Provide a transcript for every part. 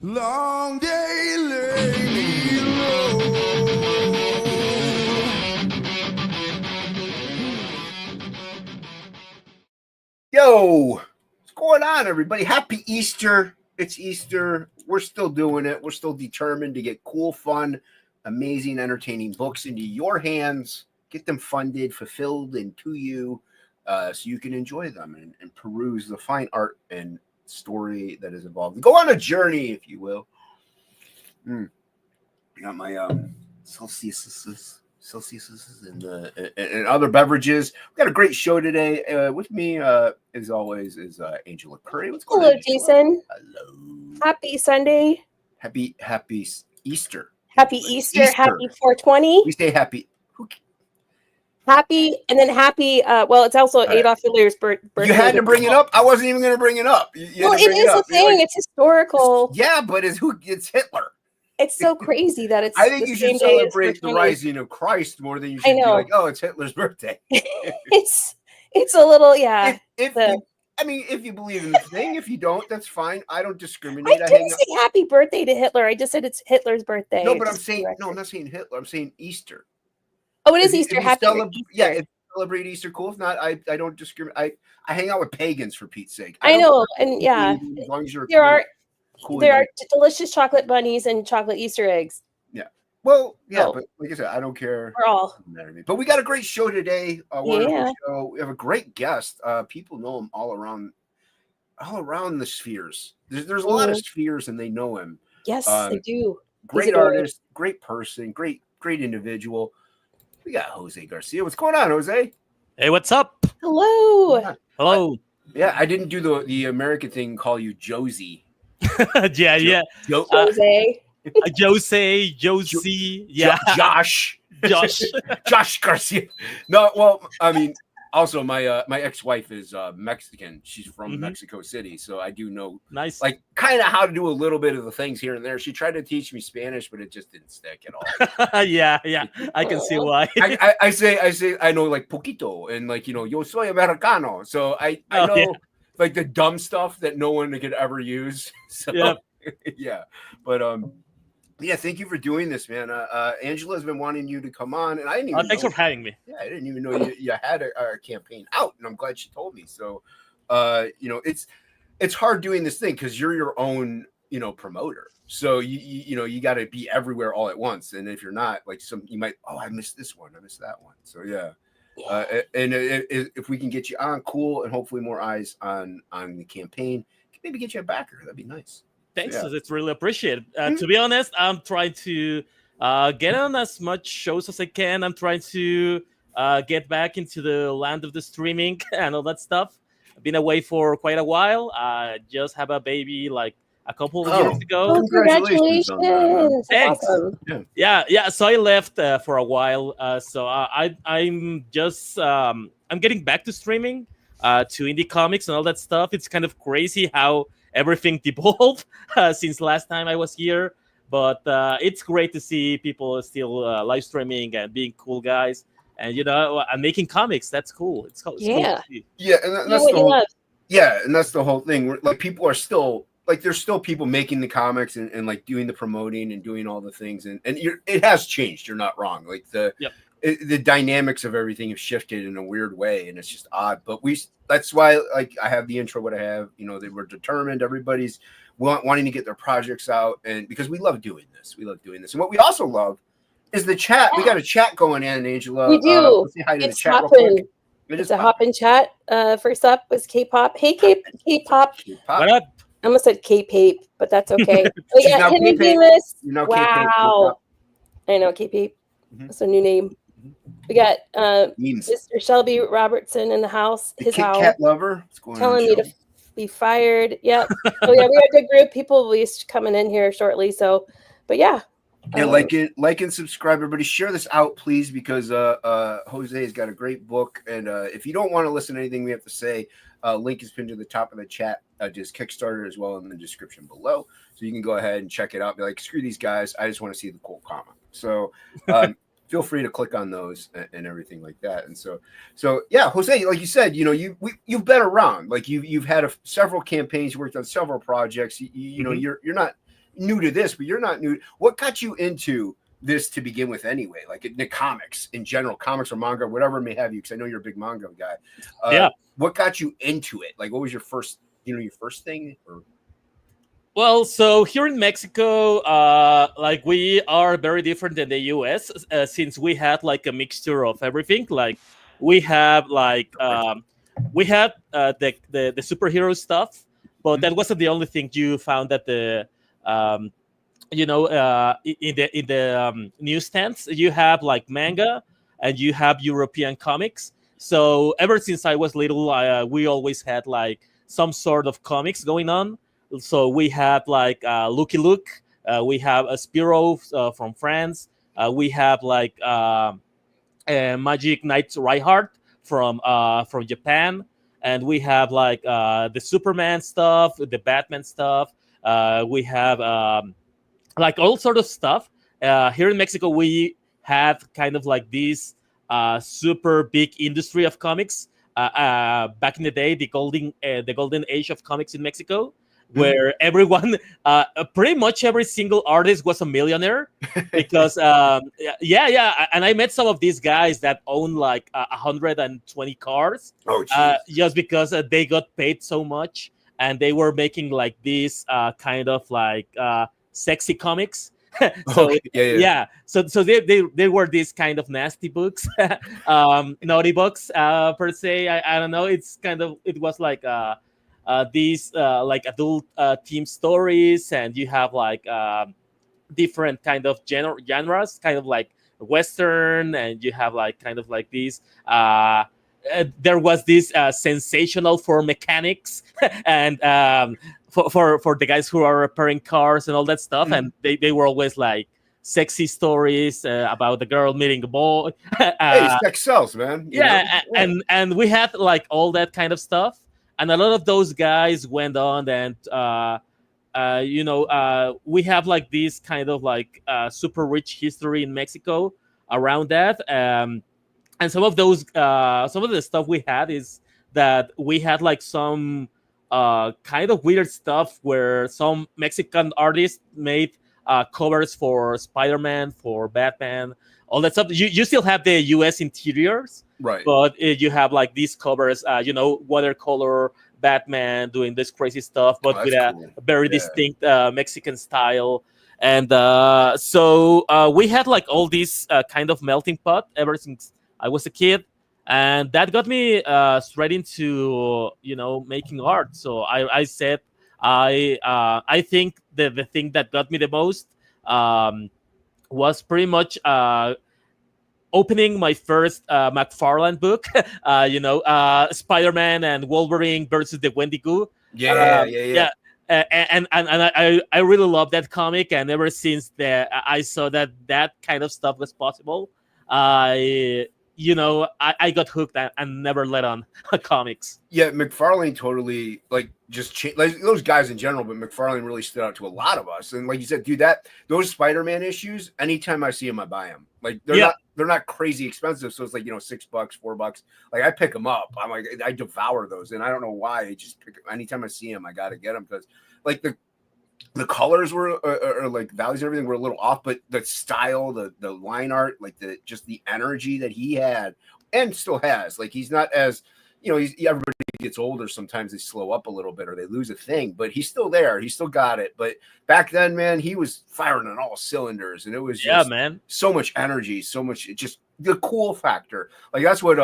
Long day lay me low. Yo, what's going on, everybody? Happy Easter. It's Easter. We're still doing it. We're still determined to get cool, fun, amazing, entertaining books into your hands, get them funded, fulfilled, and to you so you can enjoy them and peruse the fine art and story that is involved. Go on a journey, if you will. I got my Celsius and other beverages. We got a great show today. With me, as always, is Angela Curry. What's going on? Hello, Jason. Hello. Happy Sunday. Happy Easter. Happy Easter. Happy 420. We say happy. Happy, and then happy. Well, it's also Adolf Hitler's birthday. You had to bring it up. I wasn't even going to bring it up. Well, it is a thing. Like, it's historical. Yeah, but it's Hitler. It's so crazy that it's. I think you should celebrate the rising of Christ more than you should be like, oh, it's Hitler's birthday. it's a little, yeah. I mean, if you believe in the thing, if you don't, that's fine. I don't discriminate. I didn't say happy birthday to Hitler. I just said it's Hitler's birthday. No, but I'm saying I'm not saying Hitler. I'm saying Easter. Oh, it is Easter. Happy Easter. Yeah, if you celebrate Easter, cool. If not, I don't discriminate. I hang out with pagans for Pete's sake. I know, and yeah, as long as you're there are delicious chocolate bunnies and chocolate Easter eggs. Yeah. Well, yeah, but like I said, I don't care. We're all. But we got a great show today. Wonderful show. We have a great guest. People know him all around the spheres. There's a lot of spheres, and they know him. Yes, they do. Great artist, great person, great individual. We got Jose Garcia. What's going on, Jose? Hey, what's up? Hello. Hello. Yeah, I didn't do the American thing, call you Josie. Yeah. Jose. Josie. Yeah. Josh Garcia. No, well, I mean, also my ex-wife is Mexican. She's from Mexico City, so I do know like kind of how to do a little bit of the things here and there. She tried to teach me Spanish, but it just didn't stick at all. yeah. I can see why. I say I know like poquito and like yo soy americano. So I know like the dumb stuff that no one could ever use. So yeah. But yeah, thank you for doing this, man. Angela's been wanting you to come on, and I didn't even. Thanks for having me. Yeah, I didn't even know you had a campaign out, and I'm glad she told me. So, it's hard doing this thing because you're your own, promoter. So you got to be everywhere all at once, and if you're not, like you might, I missed this one, I missed that one. So yeah. And if we can get you on, cool, and hopefully more eyes on the campaign, maybe get you a backer. That'd be nice. Thanks, it's really appreciated. To be honest, I'm trying to get on as much shows as I can. I'm trying to get back into the land of the streaming and all that stuff. I've been away for quite a while. Just have a baby like a couple of years ago. Oh, congratulations! Thanks. Awesome. Yeah. So I left for a while. So I'm just I'm getting back to streaming, to indie comics and all that stuff. It's kind of crazy how everything devolved since last time I was here, but it's great to see people still live streaming and being cool guys, and and making comics. That's cool. It's cool. Yeah, yeah, and that's the whole. Yeah, and that's the whole thing. Like people are still like there's still people making the comics and like doing the promoting and doing all the things, and it has changed. You're not wrong. Like the dynamics of everything have shifted in a weird way, and it's just odd. But that's why like I have the intro what I have. They were determined. Everybody's wanting to get their projects out, and because we love doing this. And what we also love is the chat. We got a chat going in, Angela. We do. Let's say hi to It's the chat real hopping. quick. It's a hopping chat. First up was K-pop. Hey, K-pop. What up? I almost said K-Pape, but that's okay. We got Henry Bemis. Wow. I know K-Pape. That's a new name. We got Mr. Shelby Robertson in the house. His house. Cat lover. Telling me to be fired. Yep. So yeah, we got a good group. People will be coming in here shortly. So, but yeah. Yeah, like and subscribe, everybody. Share this out, please, because Jose has got a great book. And if you don't want to listen to anything we have to say, link is pinned to the top of the chat. Just Kickstarter as well in the description below, so you can go ahead and check it out. Be like, screw these guys, I just want to see the cool comic. So feel free to click on those and everything like that. And so yeah, Jose, like you said, you've been around, like you've had several campaigns, you worked on several projects. You know, you're not new to this, but you're not new. What got you into this to begin with anyway? Like the comics in general, comics or manga, whatever it may have you, because I know you're a big manga guy. Yeah. What got you into it? Like, what was your first thing? Or... Well, so here in Mexico, like we are very different than the US, since we had like a mixture of everything. Like we have the superhero stuff, but that wasn't the only thing you found at the in the newsstands. You have like manga and you have European comics. So ever since I was little, we always had like some sort of comics going on. So we had like Lucky Luke, we have a Spiro from France, we have like Magic Knight Reinhardt from Japan, and we have like the Superman stuff, the Batman stuff. We have like all sort of stuff. Here in Mexico, we have kind of like this super big industry of comics. Back in the day, the golden age of comics in Mexico, where everyone, pretty much every single artist was a millionaire, because and I met some of these guys that own like 120 cars, just because they got paid so much, and they were making like these kind of like sexy comics. So so they were these kind of nasty books, naughty books per se. I don't know. It was like these like adult team stories, and you have like different kind of genres, kind of like Western, and you have like kind of like these. There was this sensational for mechanics and for the guys who are repairing cars and all that stuff, and they were always like sexy stories about the girl meeting a boy. Hey, sex sells, man. And we had like all that kind of stuff, and a lot of those guys went on, and we have like this kind of like super rich history in Mexico around that. And some of the stuff we had is that we had like some kind of weird stuff where some Mexican artists made covers for Spider-Man, for Batman, all that stuff. You still have the US interiors, right? But you have like these covers, watercolor Batman doing this crazy stuff, but with a very distinct Mexican style. And so we had like all these kind of melting pot ever since I was a kid, and that got me straight into making art. So I said I think the thing that got me the most was pretty much opening my first McFarlane book, Spider-Man and Wolverine versus the Wendigo. Yeah. And I really love that comic, and ever since I saw that kind of stuff was possible, I got hooked and never let on comics. Yeah, McFarlane totally just changed, like those guys in general, but McFarlane really stood out to a lot of us. And like you said, dude, those Spider-Man issues, anytime I see them, I buy them. Like they're not crazy expensive, so it's like $6, $4. Like I pick them up. I'm like, I devour those, and I don't know why. I just anytime I see them, I gotta get them, because like the colors were or like values and everything were a little off, but the style, the line art, like just the energy that he had and still has, like he's not as everybody gets older, sometimes they slow up a little bit or they lose a thing, but he's still there, he's still got it. But back then, man, he was firing on all cylinders, and it was just so much energy, so much, just the cool factor. Like that's what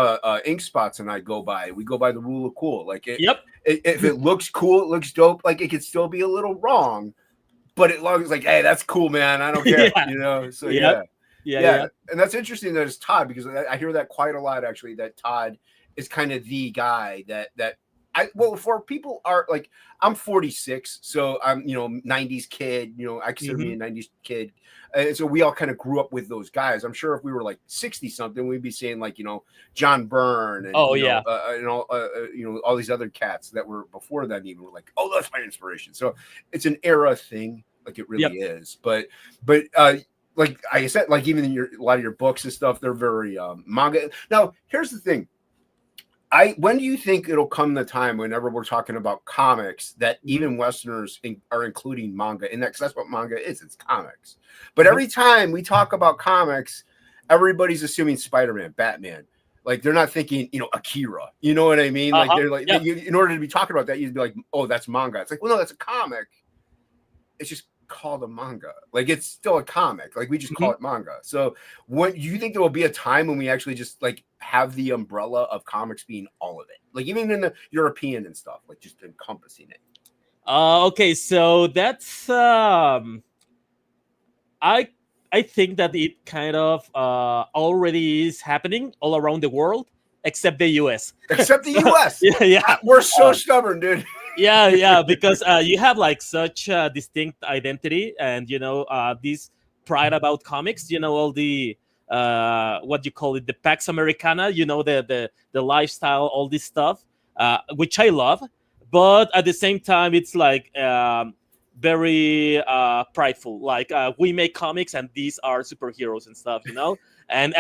Ink Spots and I go by. We go by the rule of cool. Like if it looks cool, it looks dope, like it could still be a little wrong, but it looks like, hey, that's cool, man, I don't care. So yeah. And that's interesting that it's Todd, because I hear that quite a lot, actually, that Todd is kind of the guy that for people are like, I'm 46, so I'm 90s kid, I consider me a 90s kid, and so we all kind of grew up with those guys. I'm sure if we were like 60 something, we'd be saying like John Byrne and all these other cats that were before then, even were like, oh, that's my inspiration. So it's an era thing, like it really is. But like I said, like even in a lot of your books and stuff, they're very manga. Now, here's the thing. When do you think it'll come the time whenever we're talking about comics that even Westerners are including manga in that? Because that's what manga is. It's comics. But every time we talk about comics, everybody's assuming Spider-Man, Batman. Like they're not thinking, Akira. You know what I mean? Like they're like, in order to be talking about that, you'd be like, oh, that's manga. It's like, well, no, that's a comic. It's just called a manga. Like it's still a comic. Like we just call it manga. So when do you think there will be a time when we actually just like have the umbrella of comics being all of it? Like even in the European and stuff, like just encompassing it. Okay, so that's I think that it kind of already is happening all around the world, except the US. Except the US. Yeah. We're so stubborn, dude. Yeah, because you have like such a distinct identity, and this pride about comics. All the what you call it, the Pax Americana. The lifestyle, all this stuff, which I love. But at the same time, it's like very prideful. Like we make comics, and these are superheroes and stuff. And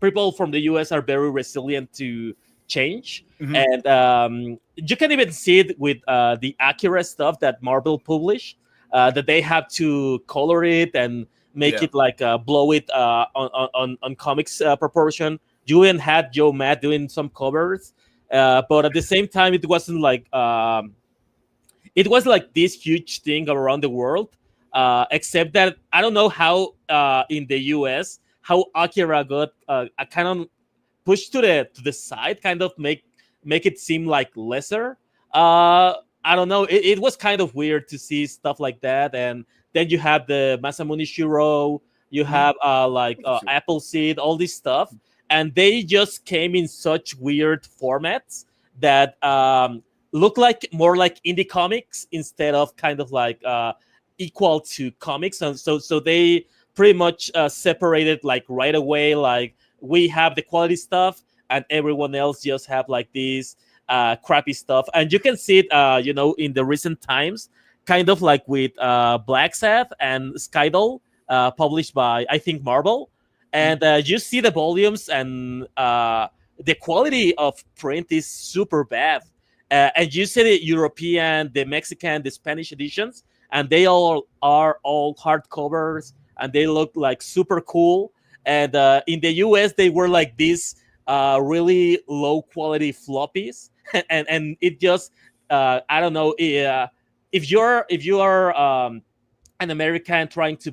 people from the US are very resilient to change. And you can even see it with the Akira stuff that Marvel published, that they have to color it and make it like blow it on comics proportion. You even had Joe Matt doing some covers, but at the same time it wasn't like it was like this huge thing around the world, except that I don't know how in the US how Akira got kind of pushed to the side, kind of make it seem like lesser. I don't know. It was kind of weird to see stuff like that. And then you have the Masamune Shiro, you have Appleseed, all this stuff, and they just came in such weird formats that look like more like indie comics instead of kind of like equal to comics. And so they pretty much separated like right away. Like we have the quality stuff, and everyone else just have like these crappy stuff. And you can see it, in the recent times, kind of like with Black Sabbath and Skydol, published by, I think, Marvel. And you see the volumes, and the quality of print is super bad. And you see the European, the Mexican, the Spanish editions, and they all are all hardcovers, and they look like super cool. And in the US, they were like these really low quality floppies, and it just I don't know, if you are an American trying to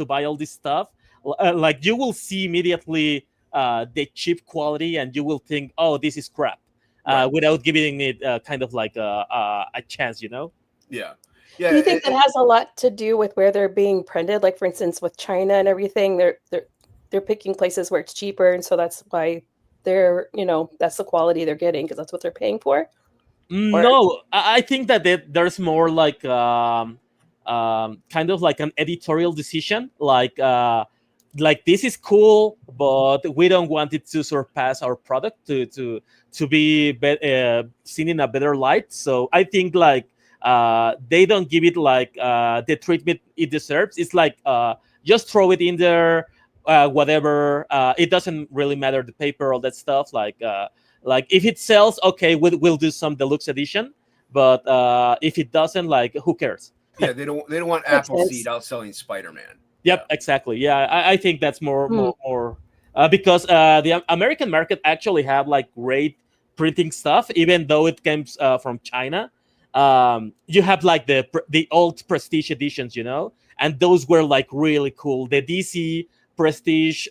buy all this stuff, like you will see immediately the cheap quality, and you will think, oh, this is crap, without giving it kind of like a chance, Yeah. Do you think that has a lot to do with where they're being printed? Like, for instance, with China and everything, they're picking places where it's cheaper, and so that's why they're, that's the quality they're getting because that's what they're paying for? No, I think that there's more like kind of like an editorial decision, like this is cool, but we don't want it to surpass our product to be seen in a better light. So I think like they don't give it like the treatment it deserves. It's like just throw it in there, whatever. It doesn't really matter, the paper, all that stuff. Like if it sells, okay, we'll do some deluxe edition. But if it doesn't, like, who cares? Yeah, they don't want Appleseed outselling Spider-Man. Yep, exactly. Yeah, I think that's more because the American market actually have like great printing stuff, even though it comes from China. You have like the old Prestige editions, and those were like really cool. The DC Prestige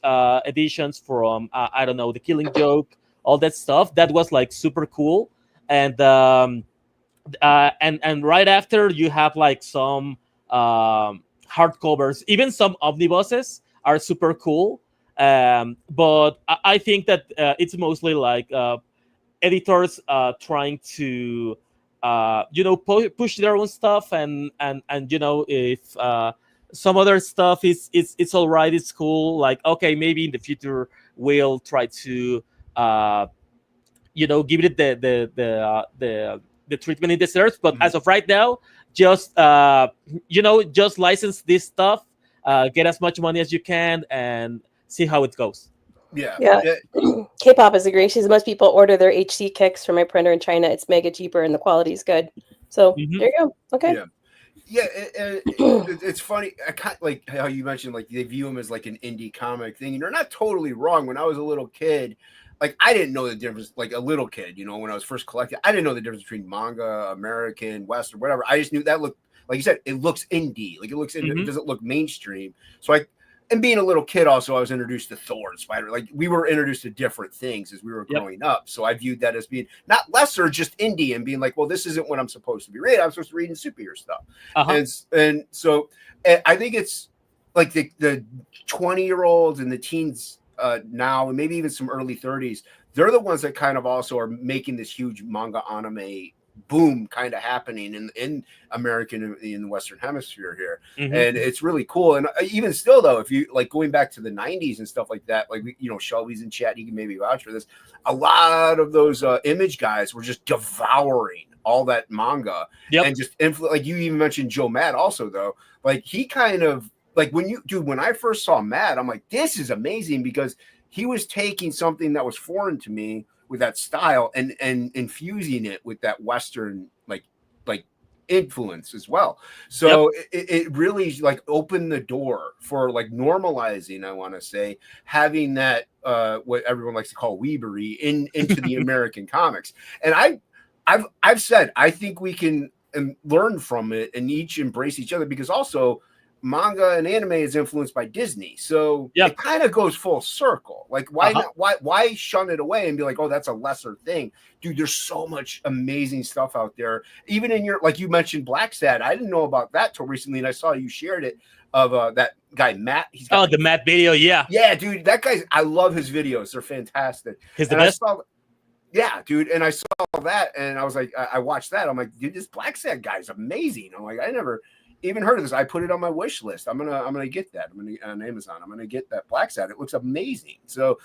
editions from I don't know, The Killing Joke, all that stuff. That was like super cool. And and right after you have like some hardcovers, even some omnibuses are super cool. But I think that it's mostly like editors trying to push their own stuff, and if some other stuff is it's all right, it's cool, like, okay, maybe in the future we'll try to give it the the treatment it deserves. But as of right now, just just license this stuff, get as much money as you can, and see how it goes. Yeah. K-pop is great. Most people order their HC kicks from my printer in China. It's mega cheaper and the quality is good. So there you go. Okay. Yeah, it's funny. I kind of like how you mentioned, like they view them as like an indie comic thing, and you're not totally wrong. When I was a little kid, like I didn't know the difference. Like a little kid, when I was first collecting, I didn't know the difference between manga, American, Western, whatever. I just knew that looked, like you said, it looks indie. Like it looks indie. It doesn't look mainstream. So and being a little kid, also, I was introduced to Thor and Spider. Like we were introduced to different things as we were growing up. So I viewed that as being not lesser, just indie, and being like, well, this isn't what I'm supposed to be reading. I'm supposed to be reading superhero stuff. And so I think it's like the 20-year-olds and the teens now, and maybe even some early 30s. They're the ones that kind of also are making this huge manga anime boom kind of happening in American in the Western Hemisphere here. And it's really cool. And even still though, if you like going back to the 90s and stuff like that, like Shelby's in chat, he can maybe vouch for this. A lot of those Image guys were just devouring all that manga and just like you even mentioned Joe Mad also though, like he kind of like when I first saw Mad, I'm like, this is amazing, because he was taking something that was foreign to me with that style and infusing it with that Western like influence as well. So it really like opened the door for like normalizing, I want to say, having that what everyone likes to call weebery into the American comics. And I've said I think we can learn from it and each embrace each other, because also manga and anime is influenced by Disney, so it kind of goes full circle. Like why not? Why shun it away and be like, oh, that's a lesser thing, dude? There's so much amazing stuff out there. Even in your, like you mentioned, Black Sad. I didn't know about that till recently, and I saw you shared it of that guy Matt. He's got the Matt video, yeah, dude. That guy's, I love his videos. They're fantastic. He's the best. Yeah, dude. And I saw that, and I was like, I watched that. I'm like, dude, this Black Sad guy's amazing. I'm like, I never even heard of this. I put it on my wish list. I'm gonna get that. I'm gonna on Amazon. I'm gonna get that Black Sad. It looks amazing. So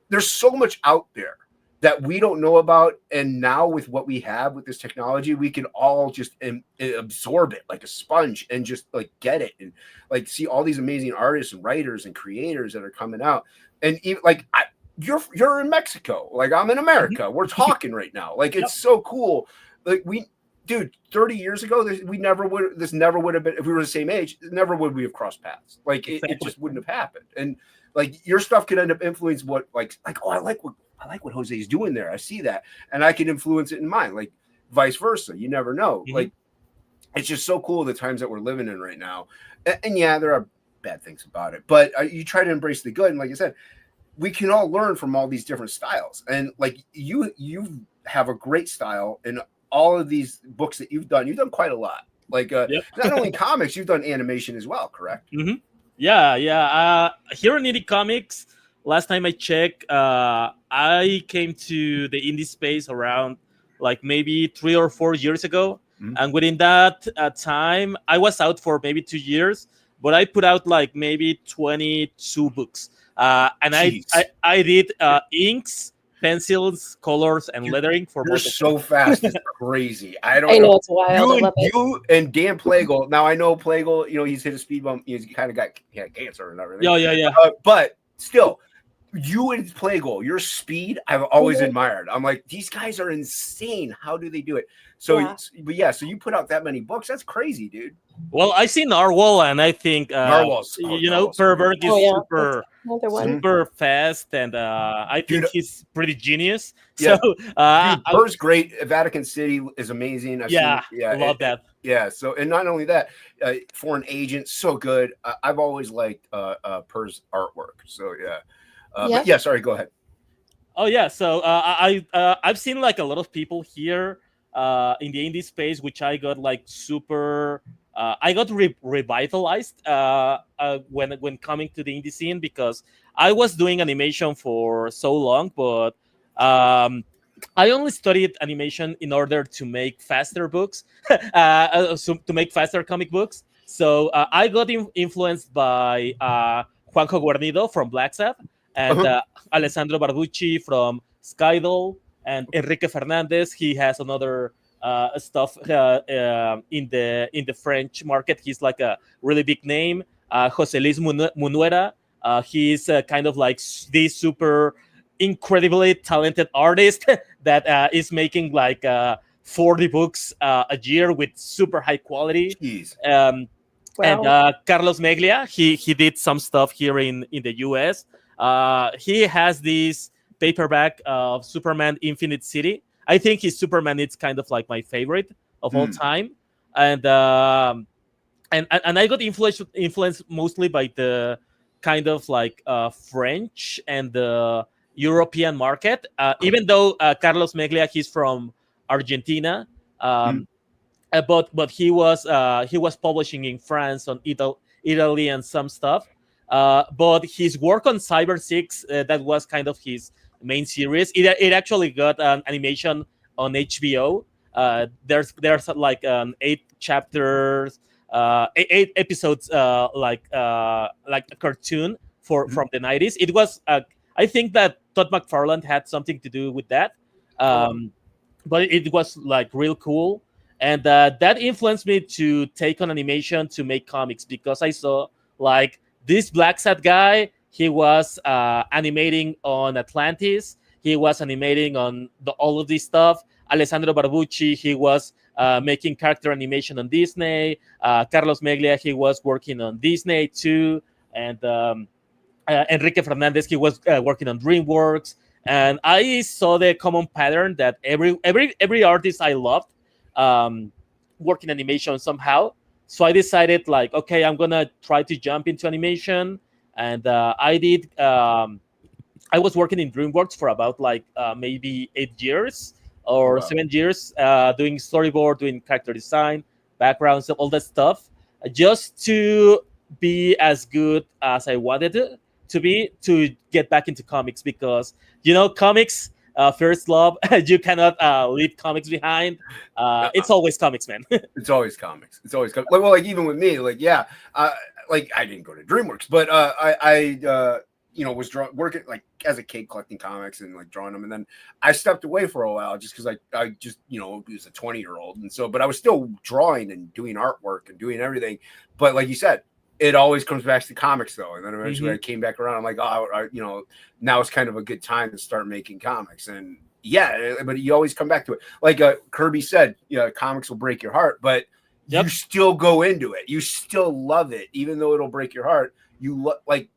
there's so much out there that we don't know about, and now with what we have with this technology, we can all just absorb it like a sponge and just like get it and like see all these amazing artists and writers and creators that are coming out. And even like you're in Mexico, like I'm in America. We're talking right now. Like it's so cool. Like dude, 30 years ago, this never would have been, if we were the same age, never would we have crossed paths. Like it just wouldn't have happened. And like your stuff could end up influencing what like, oh, I like what Jose's doing there. I see that. And I can influence it in mine, like vice versa. You never know. Like it's just so cool the times that we're living in right now. And yeah, there are bad things about it, but you try to embrace the good. And like I said, we can all learn from all these different styles. And like you have a great style in all of these books that you've done quite a lot. Like not only comics, you've done animation as well, correct? Yeah. Here in Indie Comics, last time I checked, I came to the indie space around like maybe 3 or 4 years ago. And within that time, I was out for maybe 2 years, but I put out like maybe 22 books. And I did inks, pencils, colors, and lettering for You're so fast. It's crazy. I know it's wild. You and Dan Plagle. Now I know Plagle, he's hit a speed bump. He's kind of got cancer and everything. Yeah. But still, you and Plagle, your speed, I've always admired. I'm like, these guys are insane. How do they do it? So, so you put out that many books. That's crazy, dude. Well, I see Narwhal, and I think Narwhal's, Pervert is super fast, and I think he's pretty genius. Yeah. So, Per's great. Vatican City is amazing. I love that. Yeah. So, and not only that, Foreign Agent, so good. I've always liked Per's artwork. So, yeah. But yeah, sorry, go ahead. Oh yeah, so I've seen like a lot of people here in the indie space, which I got like super. I got revitalized when coming to the indie scene, because I was doing animation for so long, but I only studied animation in order to make faster books, to make faster comic books. So I got influenced by Juanjo Guarnido from Black Sabbath, and Alessandro Barducci from Skydol, and Enrique Fernandez. He has another stuff in the French market. He's like a really big name. Jose Luis Munuera. He's kind of like this super incredibly talented artist that is making like 40 books a year with super high quality. Jeez. And Carlos Meglia, he did some stuff here in the US. He has this paperback of Superman Infinite City. I think his Superman is kind of like my favorite of all time. And I got influenced mostly by the kind of like French and the European market. Even though Carlos Meglia, he's from Argentina, but he was publishing in France, on Italy, and some stuff. But his work on Cyber 6, that was kind of his main series. It actually got an animation on HBO. There's like 8 chapters, 8 episodes, like a cartoon from the 90s. It was I think that Todd McFarlane had something to do with that, but it was like real cool. And that influenced me to take on animation to make comics, because I saw like this Black Sat guy. He was animating on Atlantis. He was animating on all of this stuff. Alessandro Barbucci, he was making character animation on Disney. Carlos Meglia, he was working on Disney too. And Enrique Fernandez, he was working on DreamWorks. And I saw the common pattern that every artist I loved working animation somehow. So I decided, like, okay, I'm gonna try to jump into animation. And I did. I was working in DreamWorks for about like maybe 8 years or 7 years, doing storyboard, doing character design, backgrounds, all that stuff, just to be as good as I wanted to be, to get back into comics, because comics, first love. You cannot leave comics behind. It's always comics, man. It's always comics. It's always comics. Well, like even with me, like like I didn't go to DreamWorks, but I was working like as a kid collecting comics and like drawing them, and then I stepped away for a while just because I just was a 20-year-old, and so but I was still drawing and doing artwork and doing everything. But like you said, it always comes back to comics though, and then eventually I came back around. I'm like, now it's kind of a good time to start making comics, and but you always come back to it. Like Kirby said, comics will break your heart, but you still go into it. You still love it, even though it'll break your heart. You like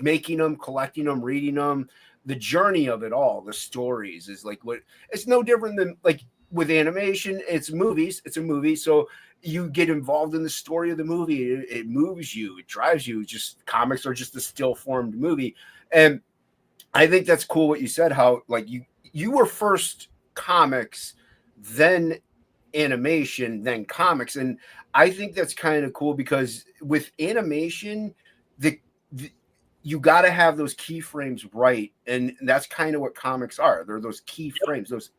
making them, collecting them, reading them. The journey of it all, the stories is like what. It's no different than like with animation. It's movies. It's a movie, so you get involved in the story of the movie. It moves you. It drives you. Just comics are just a still formed movie, and I think that's cool what you said. How like you were first comics, then animation, then comics, and I think that's kind of cool because with animation, you got to have those keyframes right, and that's kind of what comics are. They're those key frames, those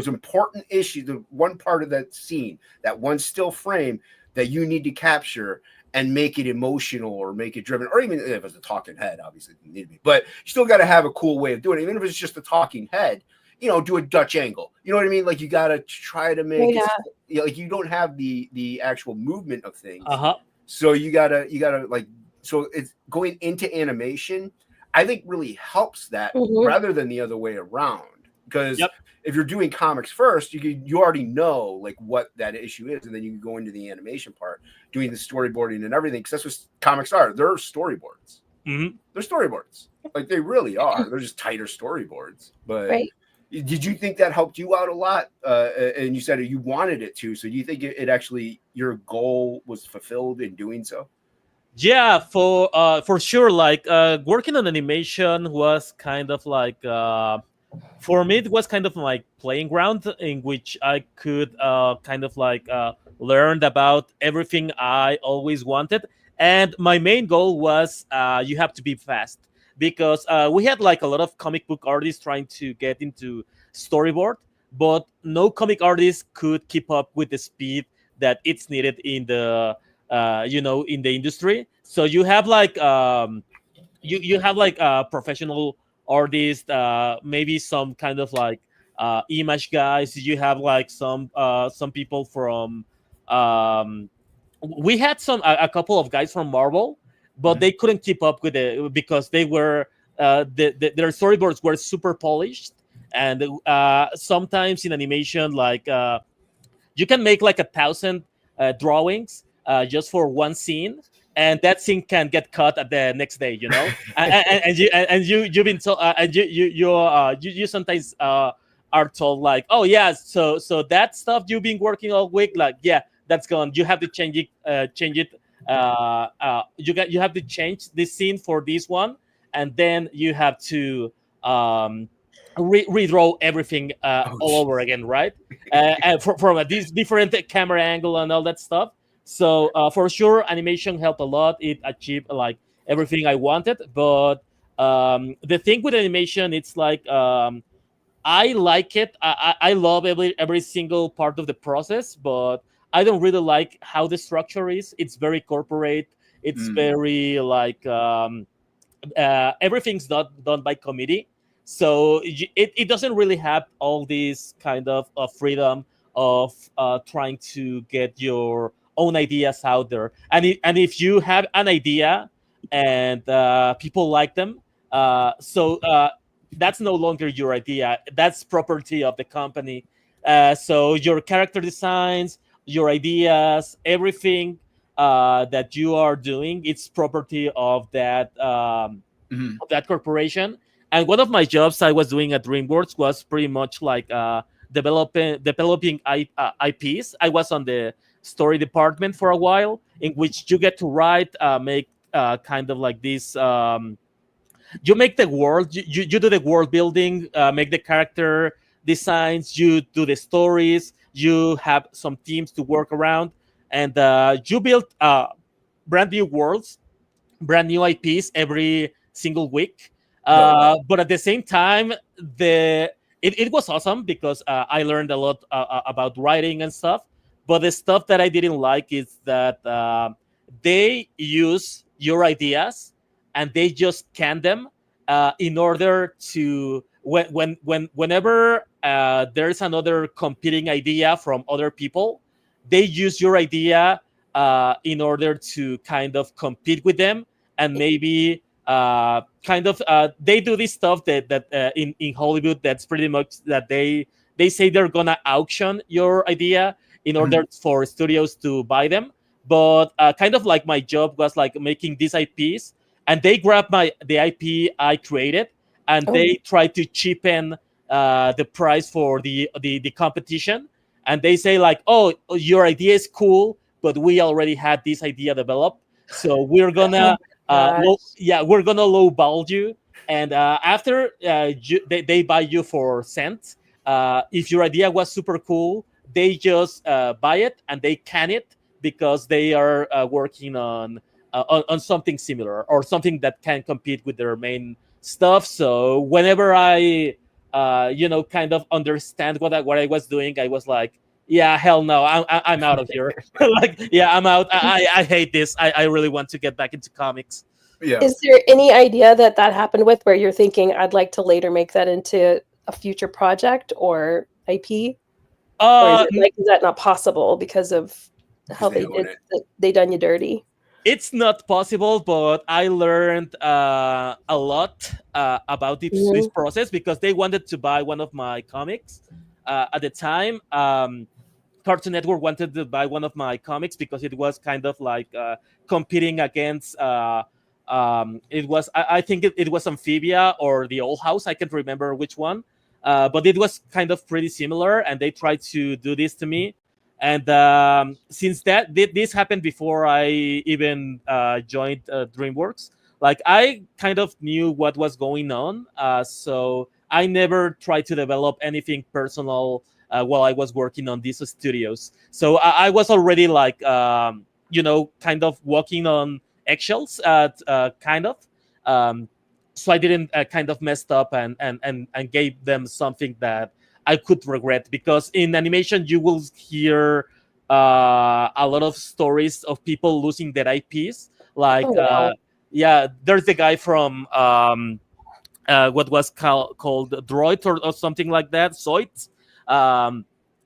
important issues, the one part of that scene, that one still frame that you need to capture and make it emotional or make it driven, or even if it's a talking head, obviously it need to be, but you still got to have a cool way of doing it. Even if it's just a talking head, do a Dutch angle. You know what I mean? Like you got to try to make it, like you don't have the actual movement of things. So you gotta like, so it's going into animation, I think really helps that rather than the other way around. Because if you're doing comics first, you already know like what that issue is, and then you can go into the animation part, doing the storyboarding and everything. Because that's what comics are. They're storyboards. They're storyboards. Like they really are. They're just tighter storyboards. But did you think that helped you out a lot? And you said you wanted it to. So do you think it actually, your goal was fulfilled in doing so? Yeah, for sure. Like working on animation was kind of like for me, it was kind of like playing ground in which I could kind of like learn about everything I always wanted. And my main goal was you have to be fast, because we had like a lot of comic book artists trying to get into storyboard, but no comic artist could keep up with the speed that it's needed in the in the industry. So you have like you have like a professional artist, maybe some kind of like image guys. You have like some people from we had a couple of guys from Marvel, but they couldn't keep up with it because they were their storyboards were super polished, and sometimes in animation, like you can make like 1,000 drawings just for one scene, and that scene can get cut at the next day, you know. You've been told, and you sometimes are told like, oh yeah, so that stuff you've been working all week, like yeah, that's gone. You have to change it. You have to change this scene for this one, and then you have to redraw everything all over again, right? And from this different camera angle and all that stuff. So for sure, animation helped a lot. It achieved like everything I wanted. But the thing with animation, it's like I like it. I love every single part of the process, but I don't really like how the structure is. It's very corporate. It's very like everything's not done by committee, so it doesn't really have all this kind of freedom of trying to get your own ideas out there. And if you have an idea and people like them, that's no longer your idea. That's property of the company. So your character designs, your ideas, everything that you are doing, it's property of that corporation. And one of my jobs I was doing at DreamWorks was pretty much like developing IPs. I was on the story department for a while, in which you get to write, make kind of like this. You make the world, you do the world building, make the character designs, you do the stories, you have some teams to work around, and you build brand new worlds, brand new IPs every single week. But at the same time, it was awesome because I learned a lot about writing and stuff. But the stuff that I didn't like is that they use your ideas and they just can them in order to whenever there's another competing idea from other people, they use your idea in order to kind of compete with them, and maybe they do this stuff that in Hollywood, that's pretty much that they say they're gonna auction your idea in order for studios to buy them. But kind of like my job was like making these IPs, and they grab the IP I created, and they try to cheapen the price for the competition, and they say like, oh, your idea is cool, but we already had this idea developed, so we're gonna we're gonna lowball you, and after they buy you for cents. If your idea was super cool, they just buy it and they can it because they are working on something similar or something that can compete with their main stuff. So whenever I kind of understand what I was doing, I was like, yeah, hell no, I'm out of here. Like, yeah, I'm out. I hate this. I really want to get back into comics. Yeah. Is there any idea that happened with where you're thinking I'd like to later make that into a future project or IP? Or is that not possible because of how they done you dirty? It's not possible, but I learned a lot about this process because they wanted to buy one of my comics at the time. Cartoon Network wanted to buy one of my comics because it was kind of like competing against. It was I think it was Amphibia or the Old House. I can't remember which one, but it was kind of pretty similar, and they tried to do this to me. And since this happened before I even joined DreamWorks, like I kind of knew what was going on, so I never tried to develop anything personal while I was working on these studios. So I was already like, kind of walking on eggshells, kind of. So I didn't kind of messed up and gave them something that I could regret, because in animation you will hear a lot of stories of people losing their IPs. Like, there's the guy from what was called Droid or something like that, Zoid.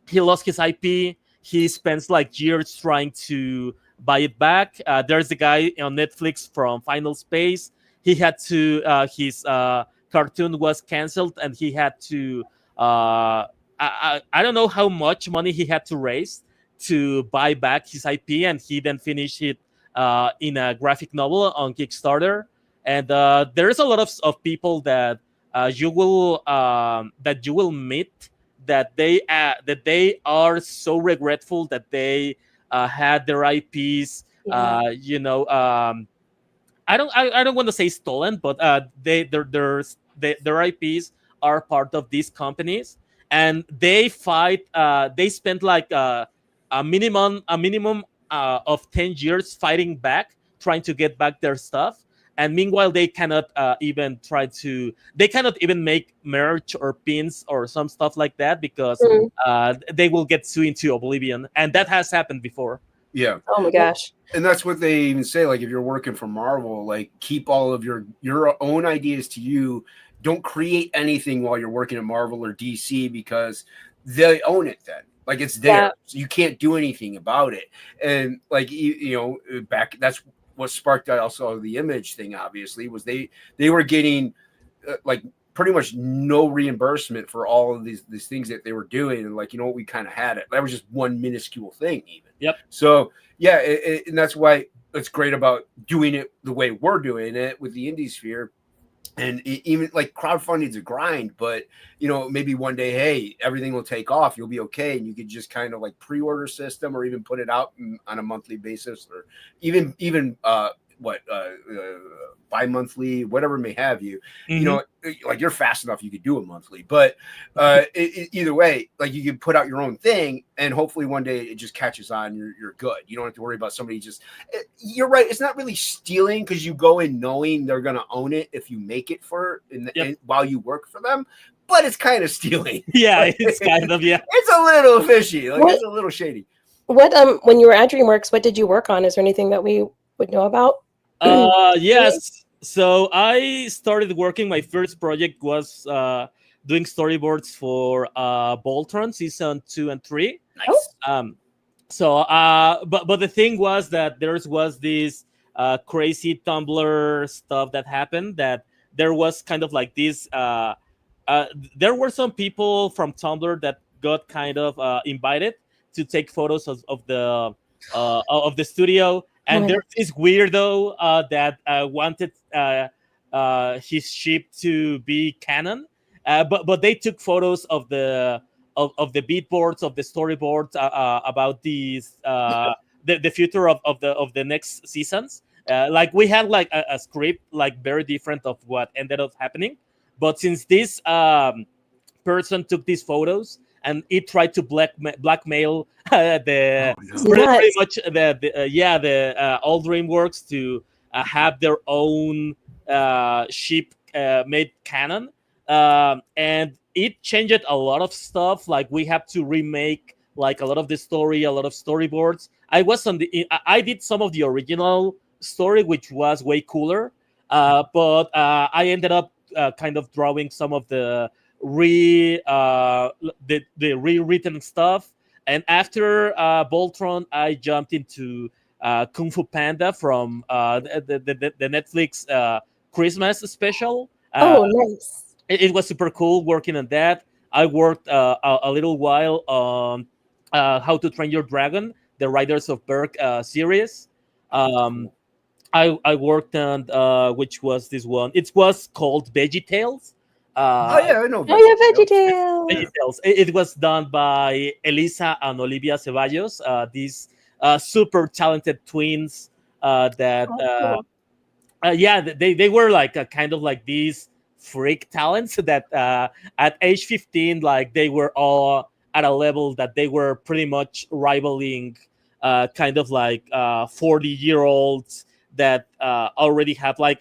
He lost his IP. He spends like years trying to buy it back. There's the guy on Netflix from Final Space. He had to his cartoon was canceled, and he had to I don't know how much money he had to raise to buy back his IP, and he then finished it in a graphic novel on Kickstarter. And there's a lot of people that you will meet that they are so regretful that they had their IPs. Yeah. I don't want to say stolen, but their IPs are part of these companies, and they fight. They spend like a minimum of 10 years fighting back, trying to get back their stuff. And meanwhile, they cannot they cannot even make merch or pins or some stuff like that because they will get sued into oblivion, and that has happened before. Yeah. Oh my gosh. And that's what they even say. Like, if you're working for Marvel, like, keep all of your own ideas to you. Don't create anything while you're working at Marvel or DC because they own it then. Like, it's there. Yeah. So you can't do anything about it. And like, back, that's what sparked also the Image thing, obviously, was they were getting like pretty much no reimbursement for all of these things that they were doing. And like, we kind of had it. That was just one minuscule thing even. Yep. So yeah, and that's why it's great about doing it the way we're doing it with the indie sphere. And even like crowdfunding is a grind, but maybe one day, hey, everything will take off. You'll be okay, and you could just kind of like pre-order system, or even put it out on a monthly basis, or even bi-monthly, whatever may have you. Like, you're fast enough, you could do it monthly. But either way, like, you could put out your own thing, and hopefully one day it just catches on. You're good. You don't have to worry about somebody you're right. It's not really stealing because you go in knowing they're going to own it if you make it while you work for them. But it's kind of stealing. Yeah, it's kind of, yeah. It's a little fishy. Like, it's a little shady. What when you were at DreamWorks, what did you work on? Is there anything that we would know about? Yes. So I started working. My first project was doing storyboards for Voltron season 2 and 3. Nice. But the thing was that there was this crazy Tumblr stuff that happened. That there was kind of like this. There were some people from Tumblr that got kind of invited to take photos of the studio. And there's this weirdo that wanted his ship to be canon, but they took photos of the beat boards, of the storyboards about these the future of the next seasons. Like, we had like a script like very different of what ended up happening, but since this person took these photos and it tried to blackmail pretty much the all DreamWorks to have their own ship made canon, and it changed a lot of stuff. Like, we have to remake like a lot of the story, a lot of storyboards. I did some of the original story, which was way cooler, but I ended up kind of drawing some of the rewritten stuff. And after Voltron, I jumped into Kung Fu Panda from the Netflix Christmas special. Nice. It was super cool working on that. I worked a little while on How to Train Your Dragon, the Riders of Berk series. I worked on which was this one? It was called VeggieTales. I know. VeggieTales. VeggieTales. It was done by Elisa and Olivia Ceballos, these super talented twins that they were like kind of like these freak talents that at age 15, like, they were all at a level that they were pretty much rivaling kind of like 40-year-olds that already have like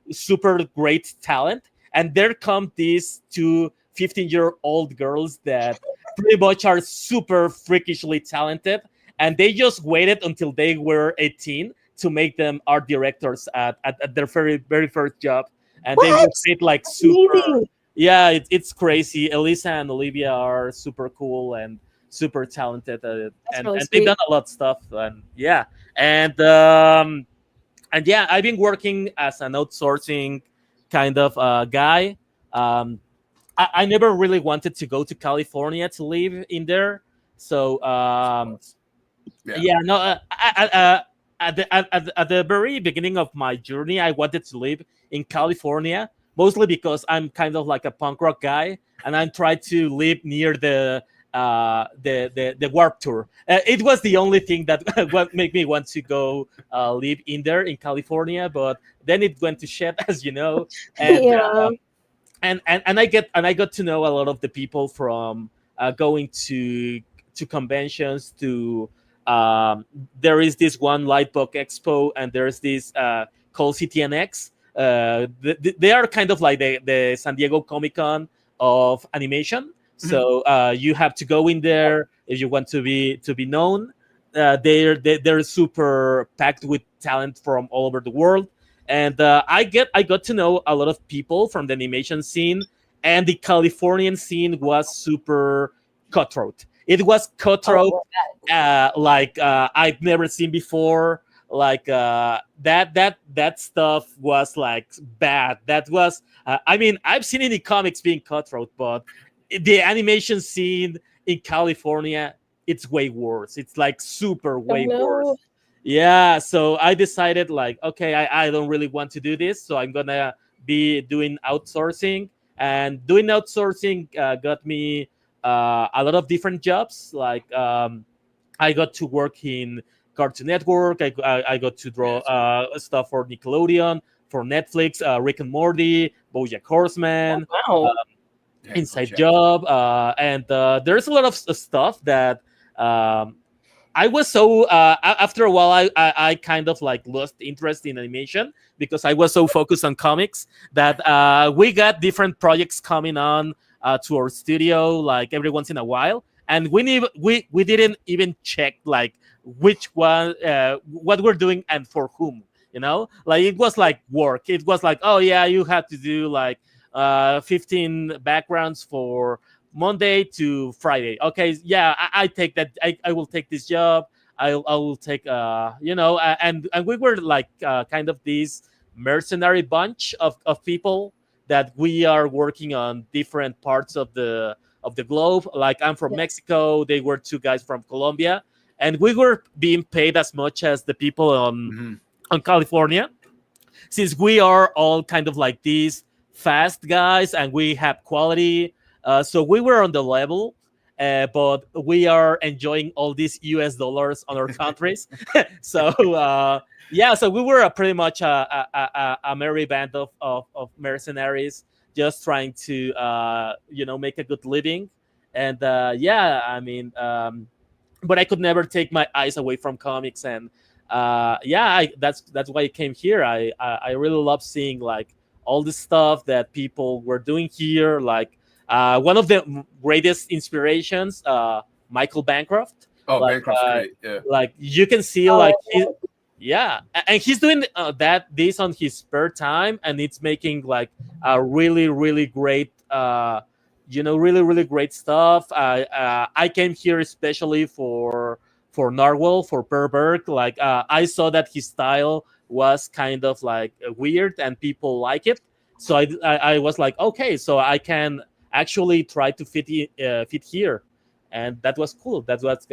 super great talent. And there come these two 15-year-old girls that pretty much are super freakishly talented. And they just waited until they were 18 to make them art directors at their very, very first job. and they What? were paid like super. Amazing. Yeah, it's crazy. Elisa and Olivia are super cool and super talented, That's and really they've sweet. done a lot of stuff. And yeah, and yeah, I've been working as an outsourcing kind of guy. Um, I never really wanted to go to California to live in there. So Yeah. yeah, no, at the very beginning of my journey, I wanted to live in California, mostly because I'm kind of like a punk rock guy, and I'm trying to live near the Warp Tour. It was the only thing that what made me want to go live in there in California, but then it went to shit, as you know, and Yeah. and I got to know a lot of the people from going to conventions. To there is this one Lightbook Expo, and there's this called CTNX. They are kind of like the San Diego Comic Con of animation. So you have to go in there if you want to be known. They're super packed with talent from all over the world, and I got to know a lot of people from the animation scene, and the Californian scene was super cutthroat. It was cutthroat, like I've never seen before. Like that stuff was like bad. That was I mean, I've seen any comics being cutthroat, but the animation scene in California, it's way worse. It's like super Oh way worse. no. Yeah, so I decided like, okay, I don't really want to do this, so I'm gonna be doing outsourcing. And doing outsourcing got me a lot of different jobs. Like I got to work in Cartoon Network. I got to draw stuff for Nickelodeon, for Netflix, Rick and Morty, BoJack Horseman, Wow. Inside Job, and there's a lot of stuff that um, I was so after a while I kind of like lost interest in animation because I was so focused on comics that we got different projects coming on to our studio like every once in a while, and we didn't even check like which one what we're doing and for whom, you know, like it was like work. It was like, oh yeah, you have to do like 15 backgrounds for Monday to Friday. Okay, yeah, I take that. I will take this job. I will take you know, and we were like kind of this mercenary bunch of people that we are working on different parts of the globe. Like I'm from Yeah. Mexico. They were two guys from Colombia, and we were being paid as much as the people on California, since we are all kind of like these fast guys and we have quality. So we were on the level, but we are enjoying all these US dollars on our countries. So yeah, so we were pretty much a merry band of mercenaries just trying to you know, make a good living. And yeah, I mean, but I could never take my eyes away from comics. And yeah, that's why I came here. I really love seeing like all the stuff that people were doing here. Like one of the greatest inspirations, Michael Bancroft. Oh, like, Bancroft's great. Yeah. like you can see like yeah, and he's doing this on his spare time, and it's making like a really great you know, really great stuff. I came here especially for Narwhal, for Per Berg. Like I saw that his style was kind of like weird and people like it, so I was like, okay, so I can actually try to fit here, and that was cool. That's what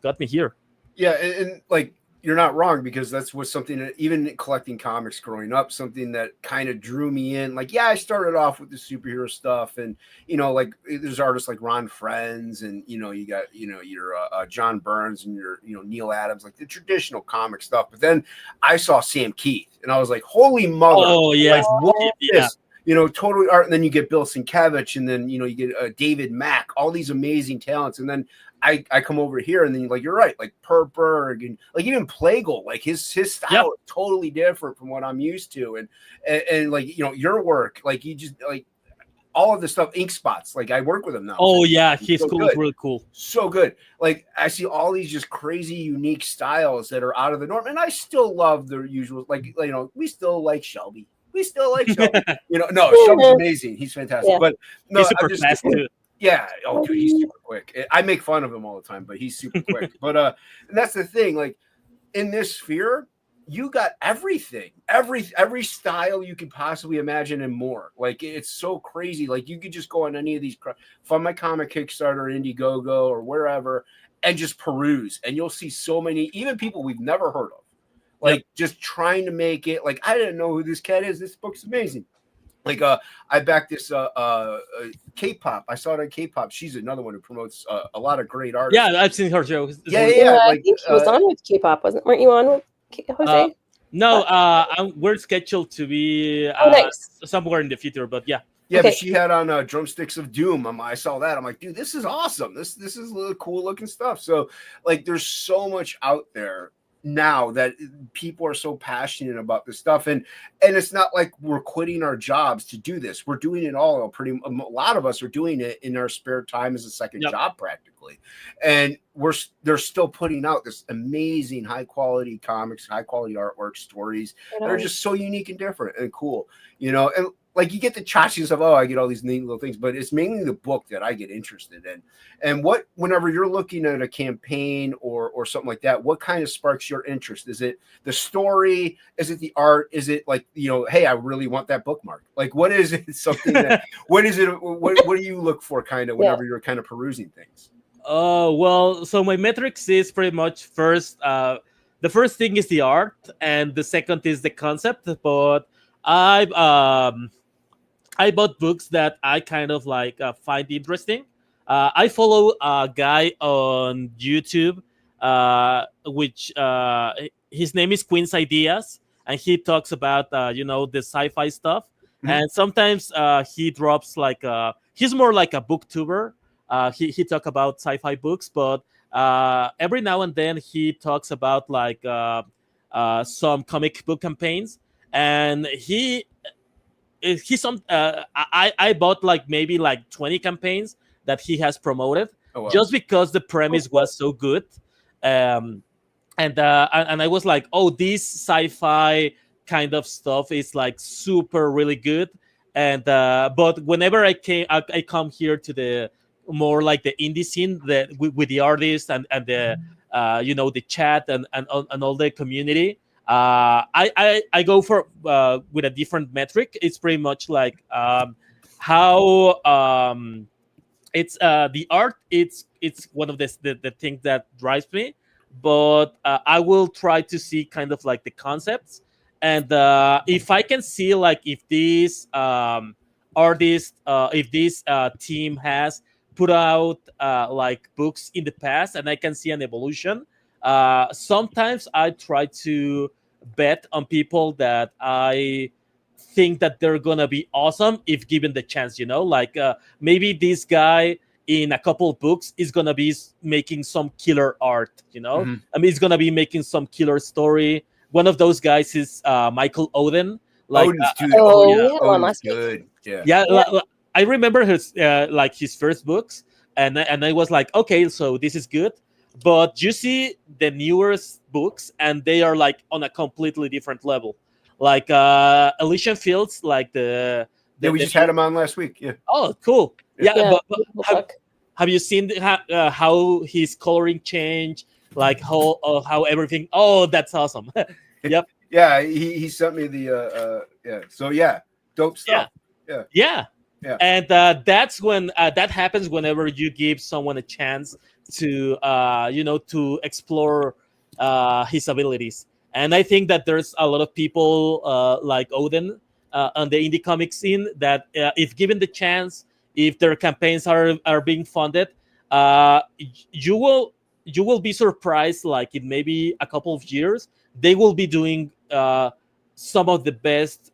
got me here. Yeah, and like you're not wrong, because that's was something that even collecting comics growing up, something that kind of drew me in. Like, yeah, I started off with the superhero stuff, and you know, like there's artists like Ron Frenz, and you know, you got, you know, your John Burns and your, you know, Neil Adams, like the traditional comic stuff. But then I saw Sam Keith, and I was like, holy mother! Oh yes, like, what is yeah. this? You know, totally art. And then you get Bill Sienkiewicz, and then, you know, you get David Mack, all these amazing talents. And then I come over here, and then like, you're right, like Per Berg, and like even Plagle, like his style is totally different from what I'm used to. And like, you know, your work, like you just like all of the stuff, Ink Spots, like I work with him now. Oh yeah, he's so cool. Good. Really cool. So good. Like I see all these just crazy, unique styles that are out of the norm, and I still love the usual. Like, you know, we still like Shelby. we still like Shelby. No, Shelby's amazing. He's fantastic. But no, he's super fast too. Yeah. Oh, dude, he's super quick. I make fun of him all the time, but he's super quick. But and that's the thing. Like in this sphere, you got everything, every style you could possibly imagine and more. Like it's so crazy. Like you could just go on any of these Fund My Comic Kickstarter, Indiegogo, or wherever, and just peruse, and you'll see so many, even people we've never heard of, like just trying to make it. Like I didn't know who this cat is. This book's amazing. Like I backed this K-pop. I saw it on K-pop. She's another one who promotes a lot of great artists. Yeah, I've seen her show. Yeah. I think she was on with K-pop, weren't you on with Jose? No, we're scheduled to be nice. somewhere in the future, but yeah. Yeah, but she had on Drumsticks of Doom. I saw that. I'm like, dude, this is awesome. This is cool looking stuff. So like, there's so much out there now that people are so passionate about this stuff, and it's not like we're quitting our jobs to do this. We're doing it all. A lot of us are doing it in our spare time as a second job practically, and they're still putting out this amazing high quality comics, high quality artwork, stories that are just so unique and different and cool, and like you get the tchotchkes of, I get all these neat little things, but it's mainly the book that I get interested in. And whenever you're looking at a campaign or something like that, what kind of sparks your interest? Is it the story? Is it the art? Is it like, hey, I really want that bookmark? Like, what is it? Something that, what is it? What do you look for kind of whenever you're kind of perusing things? Oh, well, so my metrics is pretty much first, the first thing is the art and the second is the concept, but I bought books that I kind of like find interesting. I follow a guy on YouTube, which his name is Queen's Ideas, and he talks about the sci-fi stuff. Mm-hmm. And sometimes he drops like he's more like a booktuber. He talk about sci-fi books, but every now and then he talks about like some comic book campaigns, and I bought like maybe like 20 campaigns that he has promoted just because the premise was so good, and I was like, this sci-fi kind of stuff is like super really good, and but whenever I come here to the more like the indie scene that with the artists and the the chat and all the community. I go for with a different metric. It's pretty much like how it's the art. It's one of the things that drives me, but I will try to see kind of like the concepts, and if I can see like if this artist, if this team has put out like books in the past, and I can see an evolution. Sometimes I try to bet on people that I think that they're gonna be awesome if given the chance, like maybe this guy in a couple of books is gonna be making some killer art, Mm-hmm. I mean, he's gonna be making some killer story. One of those guys is Michael Oden. Like Oden's good. Yeah. I remember his like his first books, and I was like, okay, so this is good. But you see the newest books, and they are like on a completely different level. Like Elysian Fields, like we just had him on last week. Yeah. Oh, cool. Yeah. But have you seen how his coloring changed? Like how everything. Oh, that's awesome. Yep. Yeah, he sent me the So dope stuff. Yeah. And that's when that happens whenever you give someone a chance to to explore his abilities. And I think that there's a lot of people like Oden on the indie comic scene that if given the chance, if their campaigns are being funded, you will be surprised, like in maybe a couple of years they will be doing some of the best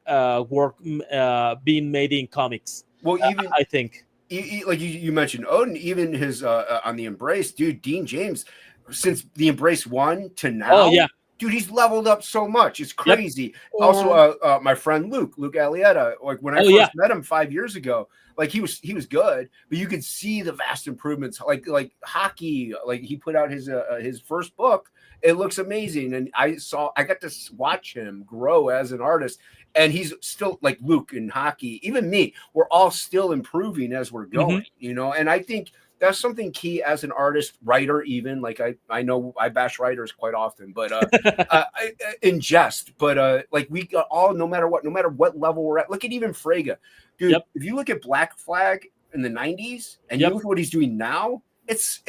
work being made in comics. Well, even I think, like you mentioned Odin, even his on the Embrace, dude, Dean James, since the Embrace 1 to now, dude, he's leveled up so much. It's crazy. Yeah. Also, my friend Luke Alietta, like when I first met him 5 years ago, like he was good, but you could see the vast improvements. Like hockey, like he put out his first book. It looks amazing, and I got to watch him grow as an artist, and he's still like Luke in hockey. Even me, we're all still improving as we're going, you know. And I think that's something key as an artist, writer, even like I know I bash writers quite often, but in jest, but like we all, no matter what level we're at, look at even Frege, dude. If you look at Black Flag in the 90s and you look at what he's doing now, he's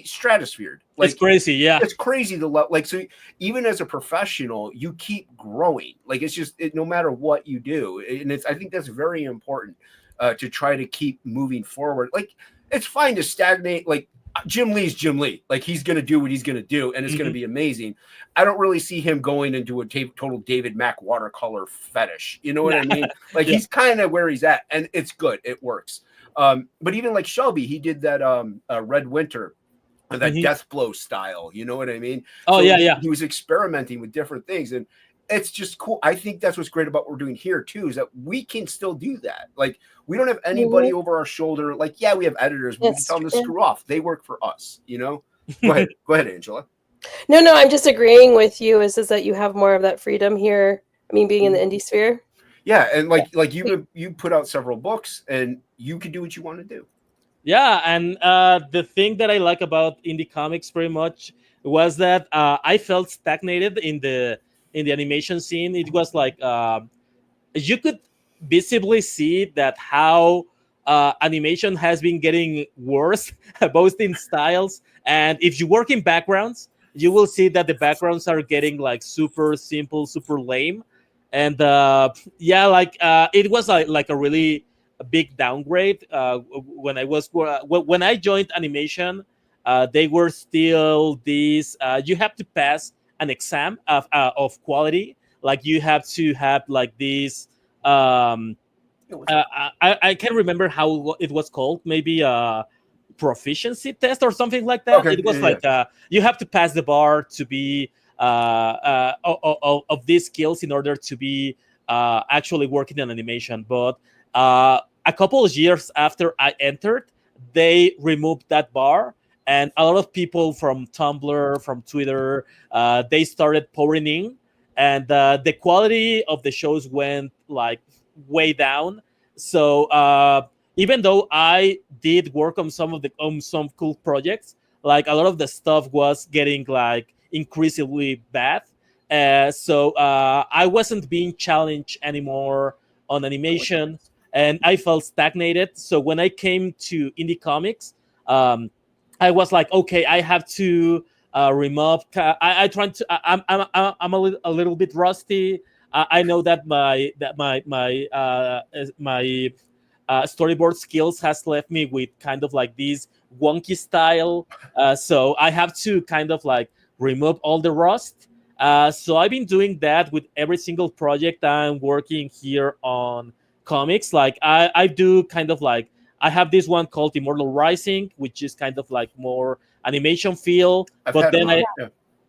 stratosphered. Like, it's crazy. Yeah, it's crazy like, so even as a professional, you keep growing. Like it's just no matter what you do, and I think that's very important to try to keep moving forward. Like it's fine to stagnate. Like Jim Lee's Jim Lee. Like he's going to do what he's going to do, and it's going to be amazing. I don't really see him going into a total David Mack watercolor fetish. You know what I mean? Like he's kind of where he's at, and it's good. It works. But even like Shelby, he did that Red Winter, that death blow style. You know what I mean? Oh, so he was experimenting with different things, and it's just cool. I think that's what's great about what we're doing here too, is that we can still do that. Like we don't have anybody over our shoulder. Like, we have editors, but we can tell them to screw off. They work for us, you know? Go ahead, Angela. No, I'm just agreeing with you. Is that you have more of that freedom here? I mean, being in the indie sphere. Yeah, and like you put out several books, and you can do what you want to do. Yeah, and the thing that I like about indie comics very much was that I felt stagnated in the animation scene. It was like you could visibly see that how animation has been getting worse, both in styles, and if you work in backgrounds, you will see that the backgrounds are getting like super simple, super lame, and it was like a really big downgrade when I joined animation. They were still these. You have to pass an exam of quality. Like you have to have like these. I can't remember how it was called. Maybe proficiency test or something like that. Okay, it was you have to pass the bar to be of these skills in order to be actually working in animation. But a couple of years after I entered, they removed that bar, and a lot of people from Tumblr, from Twitter, they started pouring in, and the quality of the shows went like way down. So even though I did work on some cool projects, like a lot of the stuff was getting like increasingly bad. So I wasn't being challenged anymore on animation, and I felt stagnated. So when I came to indie comics, I was like, okay, I have to remove. I'm a little bit rusty. I know that my storyboard skills has left me with kind of like this wonky style. So I have to kind of like remove all the rust. So I've been doing that with every single project I'm working here on comics. Like I do kind of like, I have this one called Immortal Rising, which is kind of like more animation feel. But then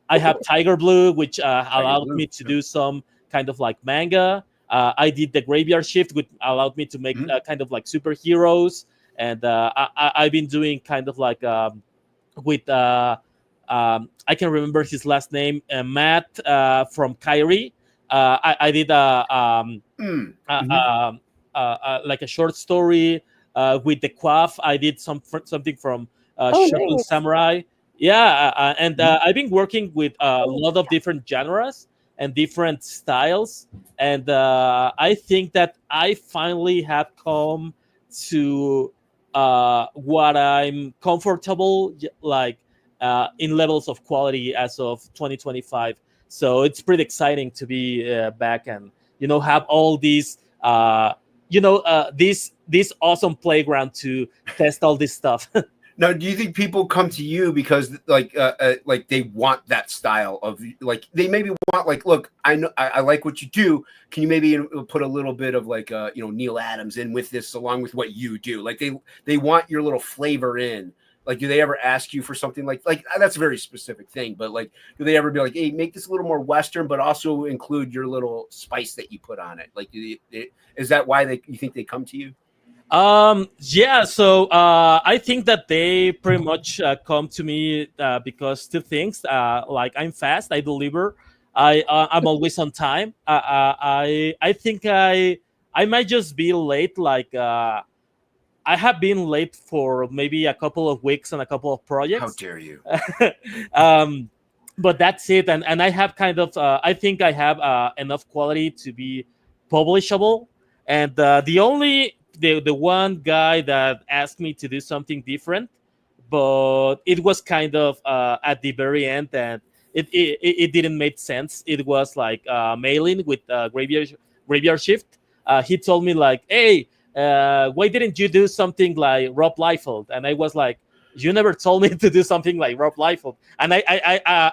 I have Tiger Blue, which allowed me to do some kind of like manga. I did the Graveyard Shift, which allowed me to make kind of like superheroes. And I've been doing kind of like with I can remember his last name, Matt from Kyrie. I did like a short story with the Quaff. I did something from Shogun nice. Samurai. Yeah, and I've been working with a lot of different genres and different styles, and I think that I finally have come to what I'm comfortable like in levels of quality as of 2025. So it's pretty exciting to be back and have all these this awesome playground to test all this stuff. Now, do you think people come to you because like they want that style of, like, they maybe want, like, look, I know I like what you do. Can you maybe put a little bit of like Neil Adams in with this along with what you do? Like they want your little flavor in. Like, do they ever ask you for something like that's a very specific thing, but like, do they ever be like, hey, make this a little more Western, but also include your little spice that you put on it? Like, is that why you think they come to you? Yeah, so I think that they pretty much come to me because two things. Like, I'm fast, I deliver, I'm always on time. I think I might just be late. Like, I have been late for maybe a couple of weeks on a couple of projects. How dare you? But that's it. And I have kind of I think I have enough quality to be publishable. And the one guy that asked me to do something different, but it was kind of at the very end, and it didn't make sense. It was like mailing with graveyard shift. He told me like, hey, why didn't you do something like Rob Liefeld? And I was like, you never told me to do something like Rob Liefeld. And I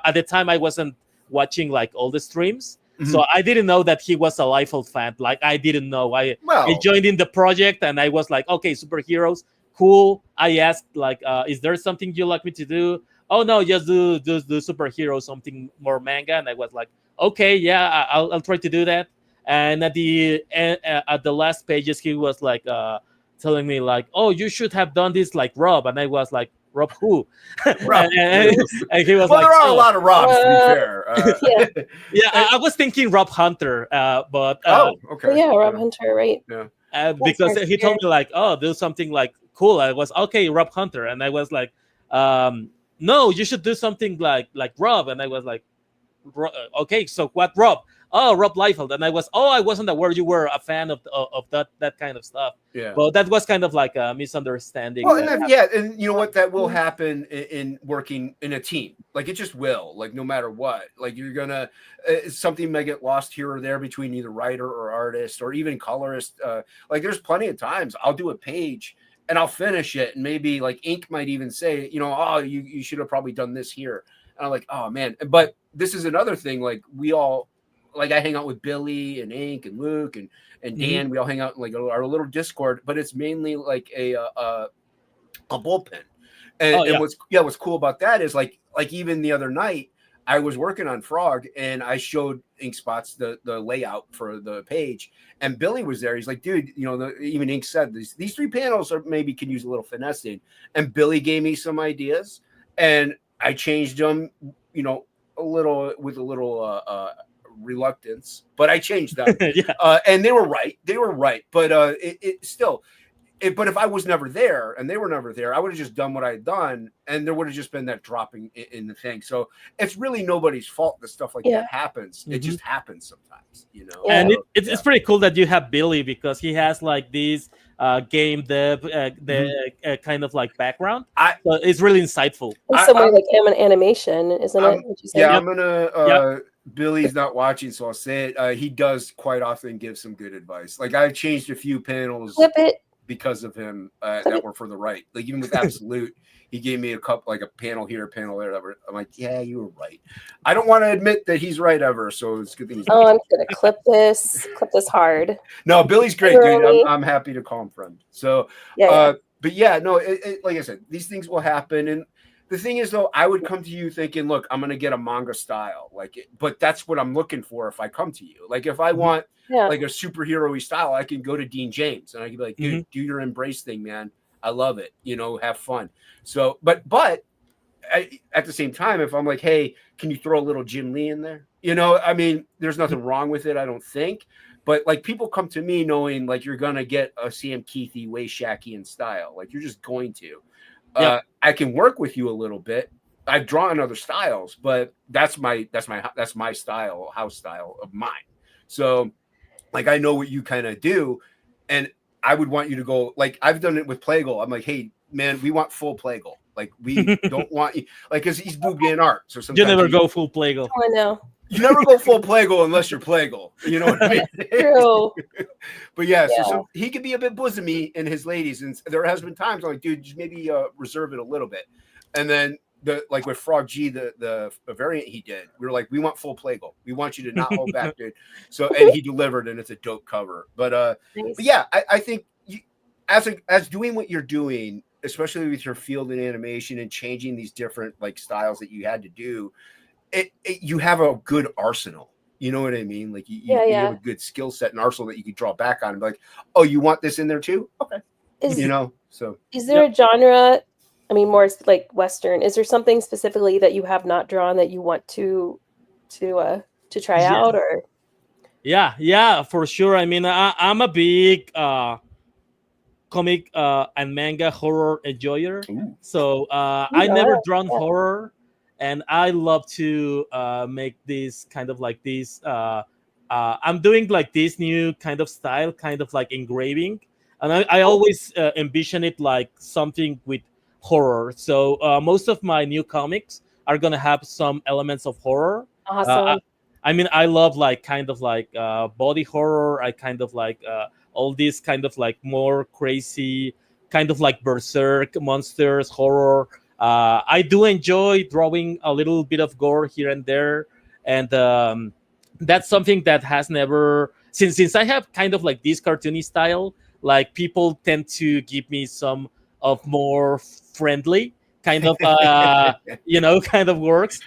at the time I wasn't watching like all the streams. So I didn't know that he was a Liefeld fan. Like, I didn't know. I joined in the project and I was like, okay, superheroes, cool. I asked like, is there something you like me to do? Oh no, just do superhero, something more manga. And I was like, okay, yeah, I'll try to do that. And at the last pages, he was like telling me like, oh, you should have done this like Rob. And I was like, Rob who? Rob. and he was well, like, there are a lot of Robs, to be fair. Yeah, I was thinking Rob Hunter, but okay. Rob Hunter, right? Yeah. Because he told me like, oh, do something like cool. I was okay, Rob Hunter, and I was like, no, you should do something like Rob, and I was like, okay, so what Rob? Oh, Rob Liefeld, and I wasn't aware you were a fan of that kind of stuff. Yeah. Well, that was kind of like a misunderstanding. Well, and you know what? That will happen in working in a team. Like, it just will. Like, no matter what. Like, you're gonna something may get lost here or there between either writer or artist or even colorist. Like, there's plenty of times I'll do a page and I'll finish it, and maybe like ink might even say, oh, you should have probably done this here. And I'm like, oh man. But this is another thing. Like, we all. Like, I hang out with Billy and Ink and Luke and Dan. We all hang out in like our little Discord, but it's mainly like a bullpen. And what's cool about that is like even the other night I was working on Frog and I showed Ink Spots the layout for the page, and Billy was there. He's like, dude, even Ink said these 3 panels are maybe can use a little finessing, and Billy gave me some ideas and I changed them, a little reluctance, but I changed them. And they were right. But but if I was never there and they were never there, I would have just done what I had done, and there would have just been that dropping in the thing. So it's really nobody's fault that stuff like that happens. It just happens sometimes, And it's pretty cool that you have Billy, because he has like these game dev kind of like background. So it's really insightful. In some way, like animation, isn't it? Yeah, I'm gonna. Billy's not watching, so I'll say it. He does quite often give some good advice. Like, I've changed a few panels because of him that were for the right. Like, even with Absolute, he gave me a panel here, a panel there. I'm like, yeah, you were right. I don't want to admit that he's right ever, so it's a good thing. I'm gonna clip this hard. No, Billy's great, dude. I'm happy to call him friend. So, but yeah, no, like I said, these things will happen. And the thing is, though, I would come to you thinking, look, I'm going to get a manga style, but that's what I'm looking for if I come to you. Like, if I want like a superhero-y style, I can go to Dean James and I can be like, dude, do your Embrace thing, man. I love it. Have fun. So, but at the same time, if I'm like, hey, can you throw a little Jin Lee in there? I mean, there's nothing wrong with it, I don't think. But like, people come to me knowing like you're going to get a Sam Keithy, Wei Shakian style. Like, you're just going to. I can work with you a little bit. I've drawn other styles, but that's my style, house style of mine. So, like, I know what you kind of do, and I would want you to go. Like, I've done it with Plagal. I'm like, hey, man, we want full Plagal. Like, we don't want you, like, because he's Boobian art. So sometimes you never go full Plagal. Oh, I know. You never go full Plagal unless you're Plagal. You know what I mean? True. But so he could be a bit bosomy in his ladies, and there has been times I'm like, dude, just maybe reserve it a little bit. And then like with Frog G, the variant he did, we were like, we want full Plagal. We want you to not hold back, dude. So, and he delivered, and it's a dope cover. But yeah, I think as doing what you're doing, especially with your field in animation and changing these different like styles that you had to do, you have a good arsenal. You know what I mean? Like you have a good skill set and arsenal that you could draw back on and be like, oh, you want this in there too? Okay. So is there a genre? I mean, more like Western. Is there something specifically that you have not drawn that you want to try out? Or yeah, for sure. I mean, I'm a big comic and manga horror enjoyer. So I never drawn horror, and I love to make this kind of like this. I'm doing like this new kind of style, kind of like engraving, and I always envision it like something with horror. So most of my new comics are gonna have some elements of horror. Awesome. I mean, I love like kind of like body horror. I kind of like all these kind of like more crazy, kind of like berserk monsters horror. I do enjoy drawing a little bit of gore here and there, and that's something that has never since I have kind of like this cartoony style. Like people tend to give me some of more friendly kind of kind of works.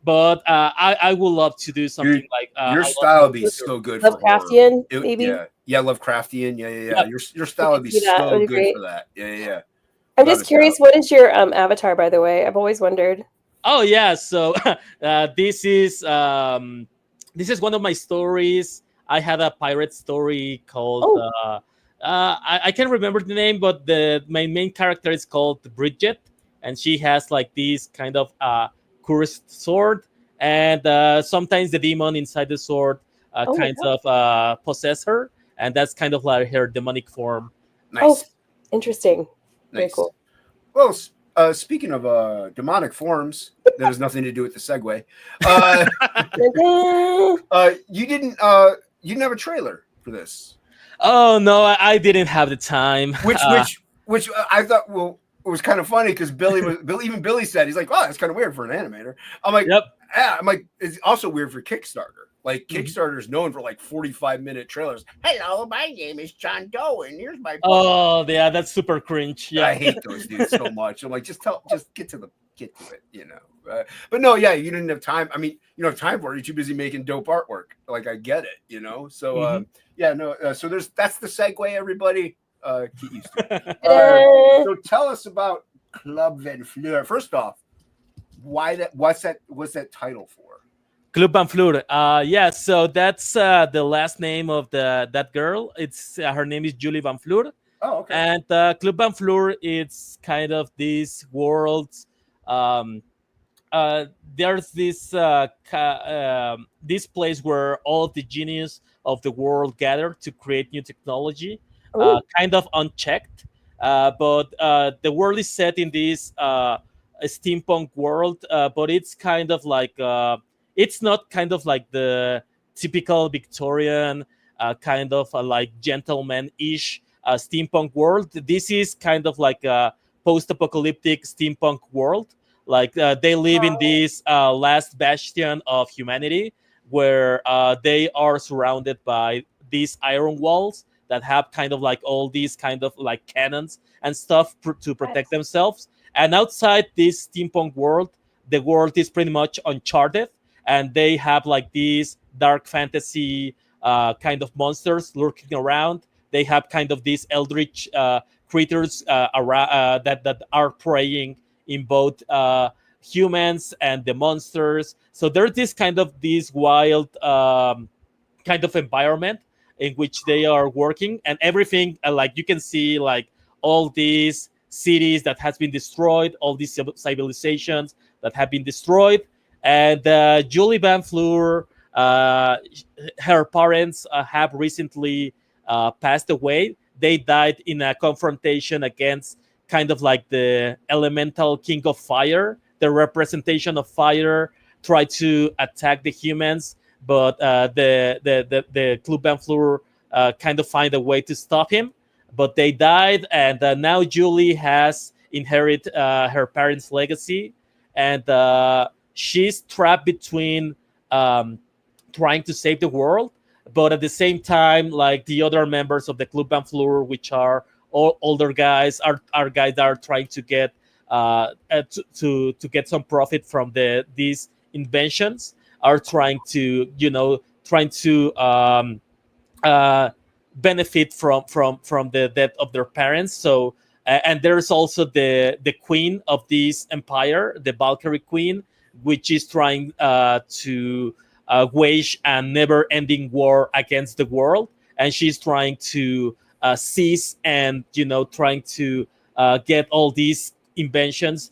But I would love to do something like your style would be so good for Lovecraftian, maybe. Yeah, Lovecraftian. Yeah. Your style would be so good for that. Yeah. I'm just curious, what is your avatar, by the way? I've always wondered. Oh yeah, so this is one of my stories. I had a pirate story called I can't remember the name, but my main character is called Bridget, and she has like this kind of cursed sword, and sometimes the demon inside the sword kind of possess her, and that's kind of like her demonic form. Nice. Oh, interesting. Very Nice. cool. Well, speaking of demonic forms, that has nothing to do with the segue. You didn't have a trailer for this. Oh no, I didn't have the time. Which I thought, it was kind of funny because Billy said, he's like, oh, that's kind of weird for an animator. I'm like, yeah. I'm like, it's also weird for Kickstarter. Like Kickstarter is known for like 45-minute trailers. Hello, my name is John Doe, and here's my book. Oh yeah, that's super cringe. Yeah, I hate those dudes so much. I'm like, just get to it, but no, yeah, you didn't have time. I mean, you don't have time for it. You're too busy making dope artwork. Like, I get it, So so that's the segue, everybody. Get used to it. So tell us about Club Van Fleur. First off, what's that title for? Club Van Fleur. So that's the last name of that girl. It's her name is Julie Van Fleur. Oh, okay. And Club Van Fleur, it's kind of this world. There's this this place where all of the genius of the world gather to create new technology, kind of unchecked. But the world is set in this steampunk world, but it's kind of like it's not kind of like the typical Victorian kind of like gentleman-ish steampunk world. This is kind of like a post-apocalyptic steampunk world. Like they live in this last bastion of humanity, where they are surrounded by these iron walls that have kind of like all these kind of like cannons and stuff to protect themselves. And outside this steampunk world, the world is pretty much uncharted, and they have like these dark fantasy kind of monsters lurking around. They have kind of these eldritch creatures around that are preying in both humans and the monsters. So there's this wild kind of environment in which they are working, and everything like you can see like all these cities that has been destroyed, all these civilizations that have been destroyed. And Julie Van Fleur, her parents have recently passed away. They died in a confrontation against kind of like the elemental king of fire. The representation of fire tried to attack the humans, but the Club Van Fleur kind of find a way to stop him. But they died, and now Julie has inherited her parents' legacy, and she's trapped between trying to save the world, but at the same time, like the other members of the Club Van Fleur, which are older guys are guys that are trying to get to get some profit from these inventions, are trying to uh, benefit from the death of their parents. So and there's also the queen of this empire, the Valkyrie queen, which is trying to wage a never-ending war against the world, and she's trying to seize and trying to get all these inventions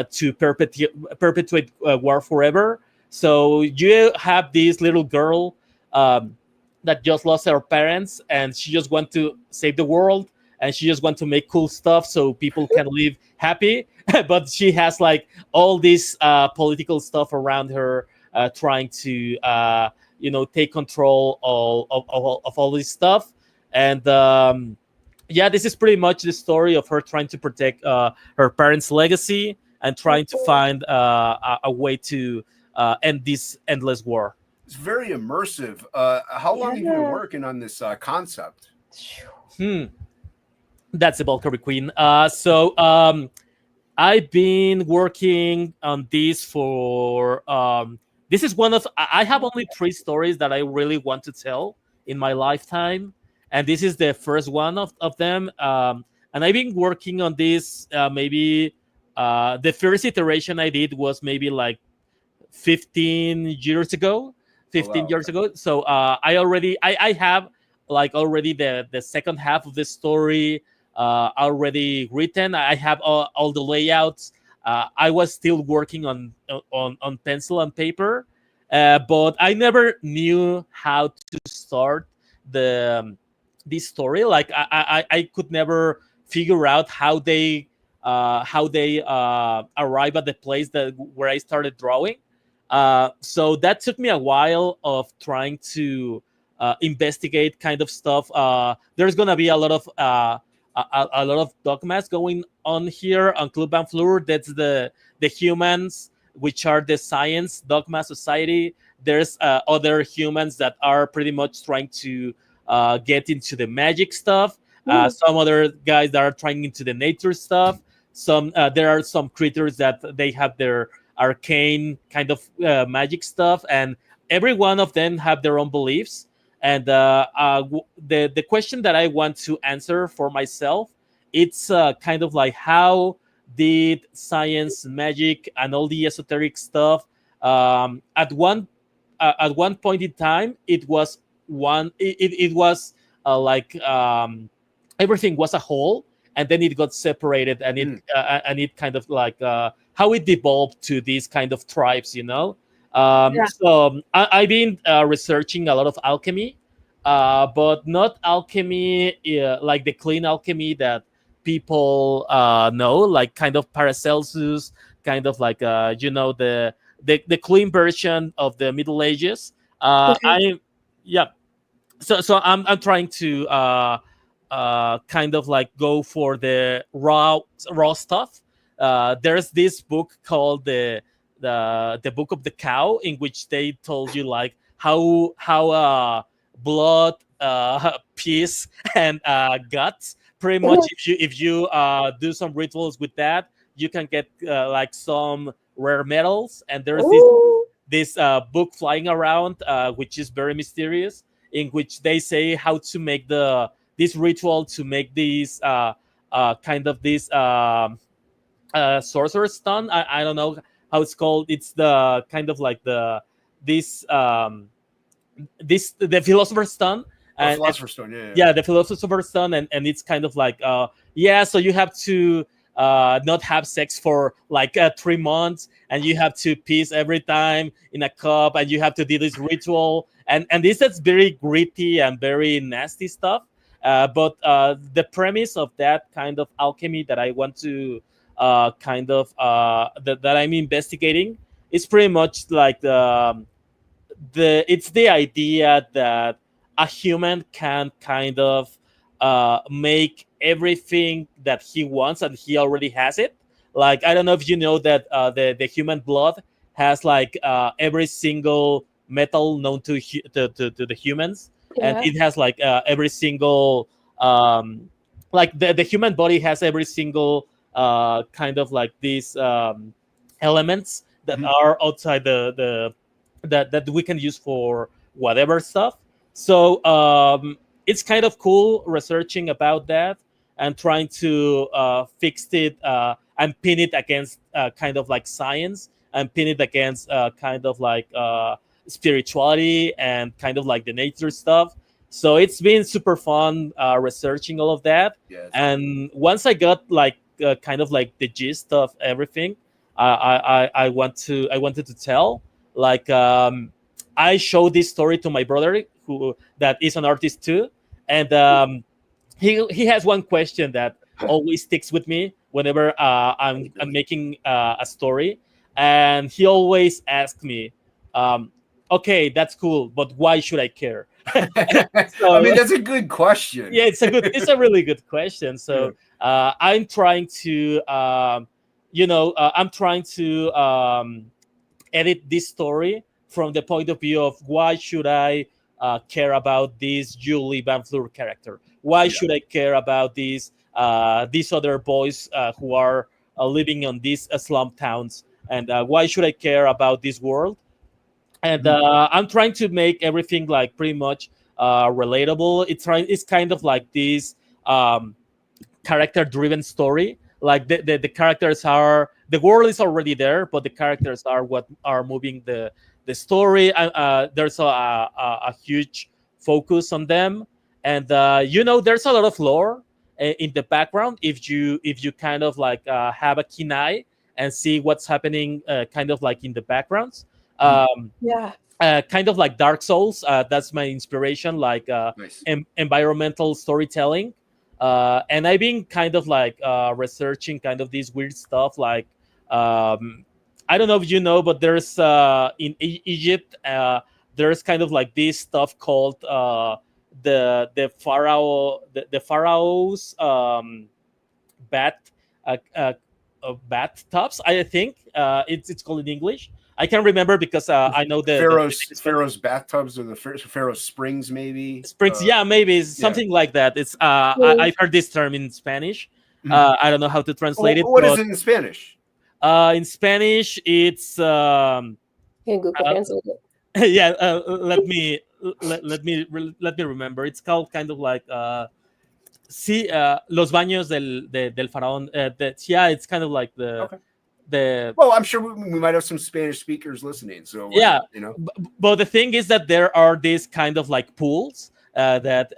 to perpetuate war forever. So you have this little girl that just lost her parents, and she just want to save the world, and she just want to make cool stuff so people can live happy. But she has like all this political stuff around her, trying to take control of all this stuff. And yeah, this is pretty much the story of her trying to protect her parents' legacy and trying to find a way to end this endless war. It's very immersive. How long have you been working on this concept? That's the Valkyrie Queen. So I've been working on this for. This is one of. I have only 3 stories that I really want to tell in my lifetime, and this is the first one of them. And I've been working on this. Maybe the first iteration I did was maybe like 15 years ago. 15 years ago. So I have like already the second half of the story already written. I have all the layouts. I was still working on pencil and paper, but I never knew how to start this story. Like I could never figure out how they arrive at the place where I started drawing. So that took me a while of trying to investigate kind of stuff. There's gonna be a lot of dogmas going on here on Club Van Fleur. That's the humans, which are the science dogma society. There's other humans that are pretty much trying to get into the magic stuff. Some other guys that are trying into the nature stuff. There are some creatures that they have their arcane kind of magic stuff, and every one of them have their own beliefs. And the question that I want to answer for myself, it's kind of like, how did science, magic, and all the esoteric stuff at one point in time, it was like everything was a whole, and then it got separated, and it kind of like how it devolved to these kind of tribes, So I've been researching a lot of alchemy, but not alchemy like the clean alchemy that people know, like kind of Paracelsus, kind of like the clean version of the Middle Ages. So I'm trying to kind of like go for the raw stuff. There's this book called the Book of the Cow, in which they told you like how blood, piss, and guts. Pretty much, if you do some rituals with that, you can get like some rare metals. And there's this book flying around, which is very mysterious, in which they say how to make this ritual to make these kind of this sorcerer's stone. I don't know how it's called. It's the kind of like the philosopher's stone. Philosopher's Stone, the philosopher's stone, and it's kind of like so you have to not have sex for like 3 months, and you have to piss every time in a cup, and you have to do this ritual, and this is very gritty and very nasty stuff. But the premise of that kind of alchemy that I want to that I'm investigating is pretty much like it's the idea that a human can kind of make everything that he wants, and he already has it. Like, I don't know if you know that the human blood has like every single metal known to the humans, and it has like every single like the human body has every single kind of like these elements that are outside the that we can use for whatever stuff. So it's kind of cool researching about that and trying to fix it and pin it against kind of like science and pin it against kind of like spirituality and kind of like the nature stuff. So it's been super fun researching all of that. Yes. And once I got like kind of like the gist of everything, I wanted to tell. Like I showed this story to my brother, who that is an artist too, and he has one question that always sticks with me whenever I'm making a story, and he always asks me, "Okay, that's cool, but why should I care?" So, I mean, that's a good question. Yeah, it's a really good question. So I'm trying to I'm trying to edit this story from the point of view of why should I care about this Julie Van Fleur character? Why should I care about these other boys who are living on these slum towns? And why should I care about this world? And I'm trying to make everything like pretty much relatable. It's kind of like this character-driven story. Like the characters are, the world is already there, but the characters are what are moving the story. There's a huge focus on them, and there's a lot of lore in the background if you kind of like have a keen eye and see what's happening kind of like in the backgrounds. Kind of like Dark Souls. That's my inspiration, like Nice. environmental storytelling. And I've been kind of like researching kind of this weird stuff. Like I don't know if you know, but there's in Egypt there's kind of like this stuff called the pharaoh's bat bat tops. I think it's called in English. I can't remember because I know the Pharaoh's bathtubs or the Pharaoh's springs, maybe springs. Yeah, maybe something like that. It's I've heard this term in Spanish. I don't know how to translate it. What is it in Spanish? In Spanish, it's Can Google translate it? yeah. Let me remember. It's called kind of like sí, los baños del faraón. Yeah, it's kind of like the. Well, I'm sure we might have some Spanish speakers listening. So yeah, but the thing is that there are these kind of like pools that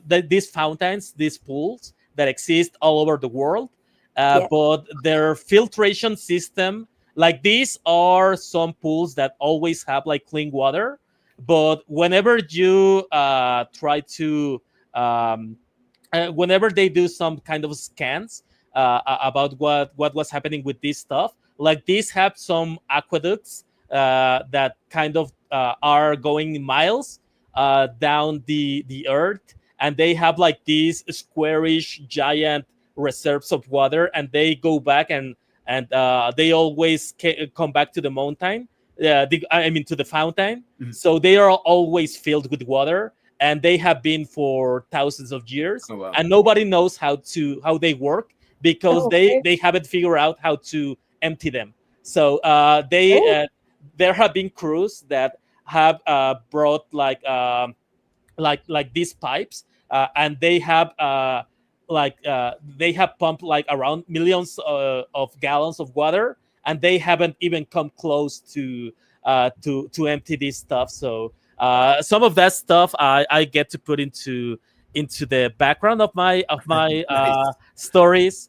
these fountains, these pools that exist all over the world, but their filtration system, like these are some pools that always have like clean water, but whenever you try to whenever they do some kind of scans about what was happening with this stuff. Like these have some aqueducts that kind of are going miles down the earth, and they have like these squarish giant reserves of water, and they go back and they always come back to the mountain. I mean to the fountain. So they are always filled with water, and they have been for thousands of years, and nobody knows how they work, because they haven't figured out how to empty them. So there have been crews that have brought like these pipes, and they have pumped like around millions of gallons of water, and they haven't even come close to empty this stuff. So some of that stuff I get to put into the background of my Nice. stories.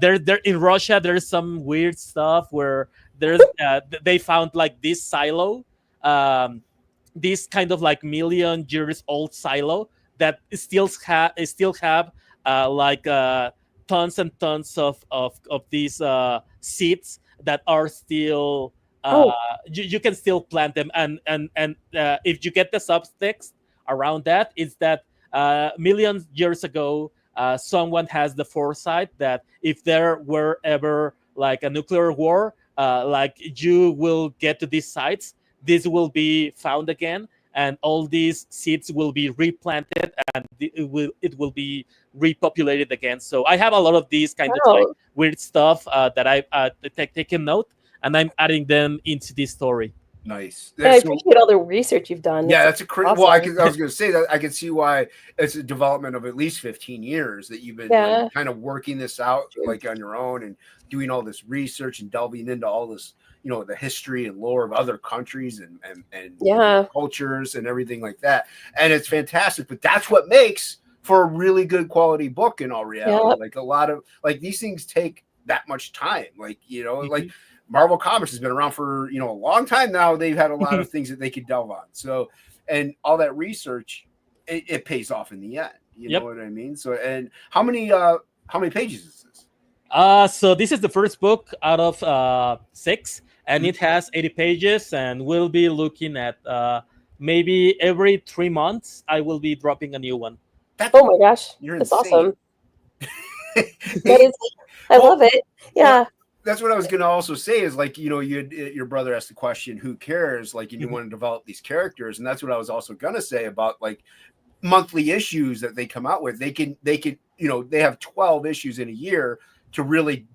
There in Russia, there's some weird stuff where there's they found like this silo, this kind of like million years old silo that still have like tons and tons of these seeds that are still you can still plant them, and if you get the subtext around that, is that millions years ago someone has the foresight that if there were ever like a nuclear war, like you will get to these sites, this will be found again, and all these seeds will be replanted, and it will be repopulated again. So I have a lot of these kind of like Wow. weird stuff that I taken note, and I'm adding them into this story. Nice. And I So appreciate all the research you've done. yeah, It's that's a crazy. awesome. Well, I was going to say that I can see why it's a development of at least 15 years that you've been Yeah. like kind of working this out like on your own and doing all this research and delving into all this, the history and lore of other countries and Yeah. cultures and everything like that. And it's fantastic. But that's what makes for a really good quality book in all reality. Yep. Like a lot of like these things take that much time. Like, like Mhm. Marvel Comics has been around for a long time now. They've had a lot of things that they could delve on. So, and all that research, it pays off in the end. You Yep. know what I mean? So, and how many pages is this? So this is the first book out of 6, and it has 80 pages, and we'll be looking at maybe every 3 months I will be dropping a new one. Oh my gosh, You're that's insane. awesome. That is, I love it. Yeah. That's what I was going to also say is like, your brother asked the question, who cares? Like, and you want to develop these characters. And that's what I was also going to say about like monthly issues that they come out with. They can, they have 12 issues in a year to really,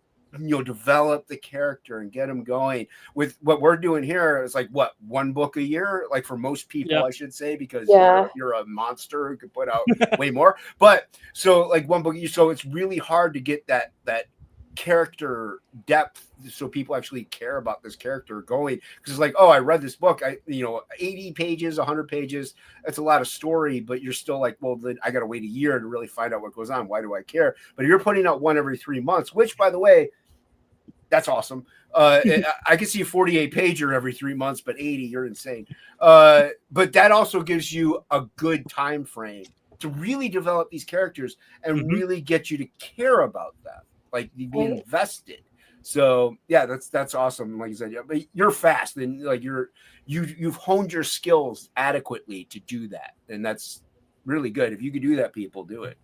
develop the character and get them going. With what we're doing here is like what, one book a year, like for most people, I should say, because you're a monster who could put out way more. But so like one book, so it's really hard to get that character depth so people actually care about this character going, because it's like, oh, I read this book, 80 pages, 100 pages, that's a lot of story, but you're still like, well, then I gotta wait a year to really find out what goes on. Why do I care? But if you're putting out one every 3 months, which by the way, that's awesome. I can see a 48 pager every 3 months, but 80, you're insane. But that also gives you a good time frame to really develop these characters and really get you to care about them, like you be invested. So yeah, that's awesome. Like you said, but you're fast and like you've honed your skills adequately to do that, and that's really good. If you could do that, people do it.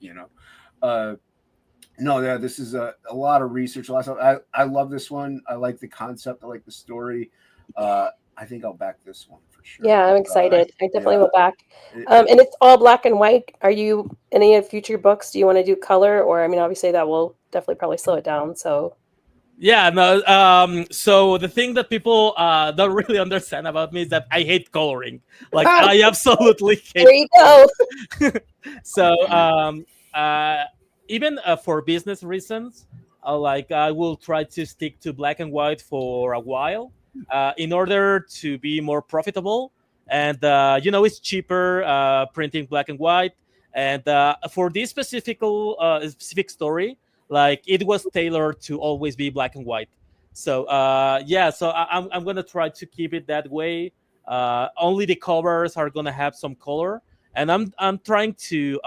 No, yeah, this is a lot of research. A lot of stuff. I love this one. I like the concept. I like the story. I think I'll back this one for sure. Yeah, I'm excited. I definitely will back. And it's all black and white. Are you any of future books? Do you want to do color? Or I mean, obviously that will definitely probably slow it down. So yeah, no. So the thing that people don't really understand about me is that I hate coloring. Like I absolutely hate. There you go. So even for business reasons, I will try to stick to black and white for a while, in order to be more profitable. And it's cheaper printing black and white. And for this specific story, like it was tailored to always be black and white. So so I'm gonna try to keep it that way. Only the covers are gonna have some color, and I'm trying to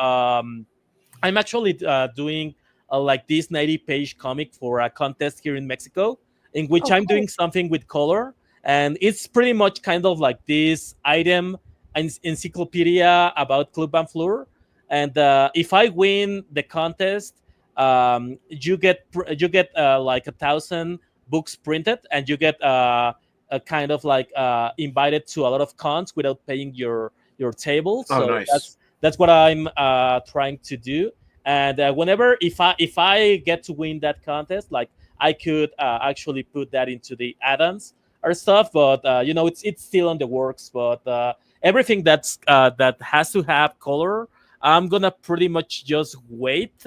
I'm actually doing like this 90-page comic for a contest here in Mexico, in which I'm doing something with color, and it's pretty much kind of like this item encyclopedia about Club Van Fleur. And if I win the contest, you get like 1,000 books printed, and you get a kind of like invited to a lot of cons without paying your table. So nice. that's what I'm trying to do. And whenever if I get to win that contest, like I could actually put that into the add-ons or stuff. But it's still on the works. But everything that has to have color, I'm gonna pretty much just wait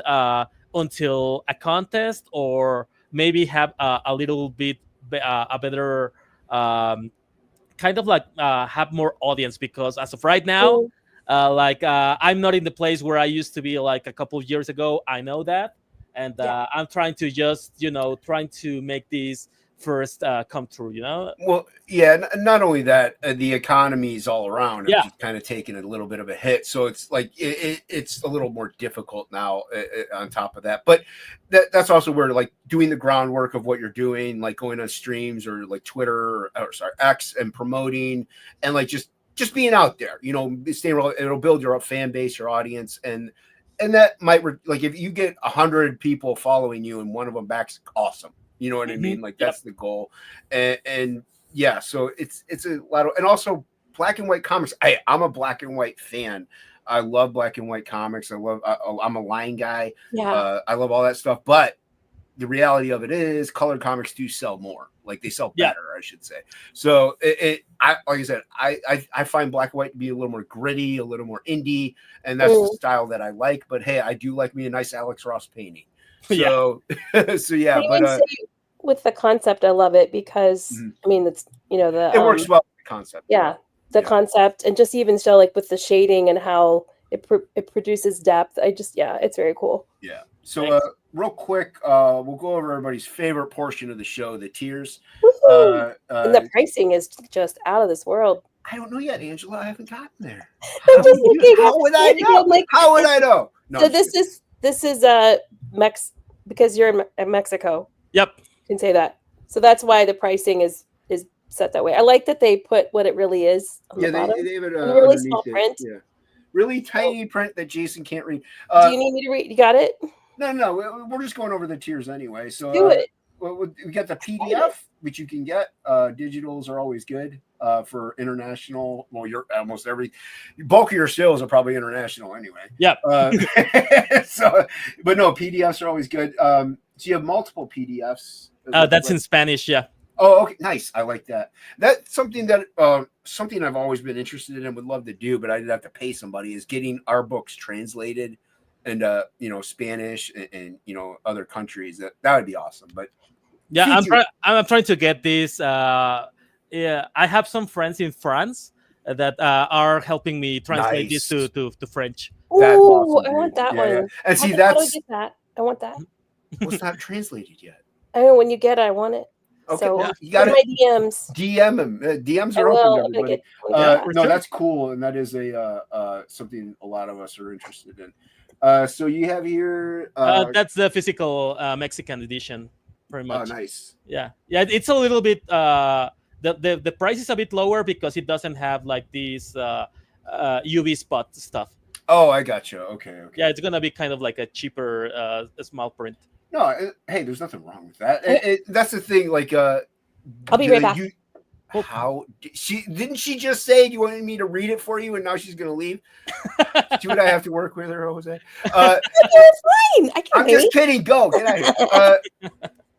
until a contest, or maybe have a little bit a better kind of like have more audience, because as of right now, I'm not in the place where I used to be like a couple of years ago. I know that, and I'm trying to just trying to make these first come true. Well, yeah. Not only that, the economies all around have Yeah. just kind of taken a little bit of a hit, so it's like it's a little more difficult now. On top of that, but that's also where like doing the groundwork of what you're doing, like going on streams or like Twitter or sorry X, and promoting, and like just being out there, it'll build your fan base, your audience, and that might like if you get 100 people following you and one of them backs, awesome. You know what I mean? Like that's the goal, and yeah. So it's a lot of, and also black and white comics. I'm a black and white fan. I love black and white comics. I'm a line guy. Yeah. I love all that stuff. But the reality of it is, colored comics do sell more. Like they sell better, I should say. So like I said, I find black and white to be a little more gritty, a little more indie, and that's the style that I like. But hey, I do like me a nice Alex Ross painting. So so yeah, but with the concept, I love it because I mean it's it works well with the concept. Yeah, the concept, and just even still like with the shading and how it produces depth. It's very cool. Yeah. So real quick, we'll go over everybody's favorite portion of the show, the tiers. And the pricing is just out of this world. I don't know yet, Angela. I haven't gotten there. I'm just looking. How would I know? How would I know? No, so this is because you're in Mexico. Yep. You can say that. So that's why the pricing is set that way. I like that they put what it really is on the bottom. They have it really small print. Yeah. Really tiny print that Jason can't read. Do you need me to read? You got it? No. We're just going over the tiers anyway. So do it. We got the PDF, which you can get. Digitals are always good for international. Well, you're almost bulk of your sales are probably international anyway. Yeah. So, but no, PDFs are always good. So you have multiple PDFs. That's in Spanish. Yeah. Oh, okay, nice. I like that. That's something that something I've always been interested in and would love to do, but I'd have to pay somebody. Is getting our books translated into Spanish and other countries. That would be awesome. But yeah, I'm trying to get this. I have some friends in France that are helping me translate this to French. Ooh, awesome, I want that one. Yeah. And see, how do I get that? I want that. Well, it's not translated yet. I know when you get it, I want it. Okay, so well, you got my DMs. DM them. DMs are open to everybody. No, that's cool, and that is something a lot of us are interested in. So you have here. That's the physical Mexican edition, pretty much. Oh, nice. Yeah. It's a little bit. The price is a bit lower because it doesn't have like these UV spot stuff. Oh, I got you. Okay. Yeah, it's gonna be kind of like a cheaper small print. No, hey, there's nothing wrong with that. That's the thing. Like, I'll be right back. How didn't she just say you wanted me to read it for you, and now she's gonna leave? See what I have to work with her, Jose. It's fine. I'm just kidding. Go get out of here.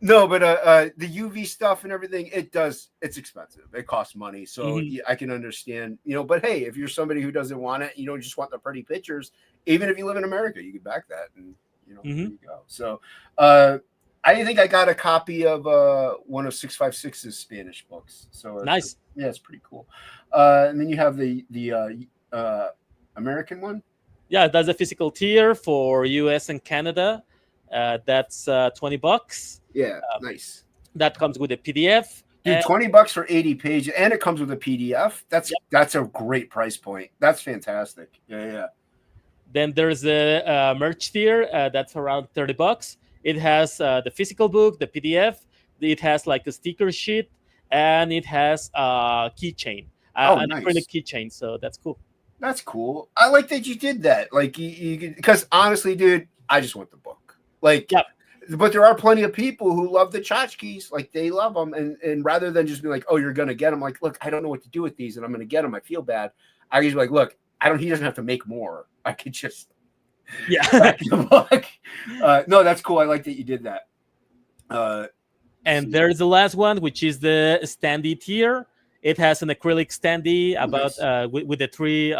No, but the UV stuff and everything, it's expensive. It costs money, so I can understand. But hey, if you're somebody who doesn't want it, just want the pretty pictures. Even if you live in America, you can back that and. There you go. So I think I got a copy of one of 656's Spanish books. So nice. It's pretty cool. And then you have the American one. Yeah, that's a physical tier for US and Canada. That's $20. Yeah, nice. That comes with a PDF. Dude, $20 for 80 pages, and it comes with a PDF. That's a great price point. That's fantastic. Yeah. Then there's a merch tier that's around $30. It has the physical book, the PDF. It has like a sticker sheet, and it has a keychain, an acrylic keychain. So that's cool. That's cool. I like that you did that. Like because honestly, dude, I just want the book. Like, but there are plenty of people who love the tchotchkes. Like they love them, and rather than just be like, oh, you're gonna get them. Like, look, I don't know what to do with these, and I'm gonna get them. I feel bad. I usually like, look. He doesn't have to make more. I could just back the book. No, that's cool. I like that you did that. And there's the last one, which is the standee tier. It has an acrylic standee about with the three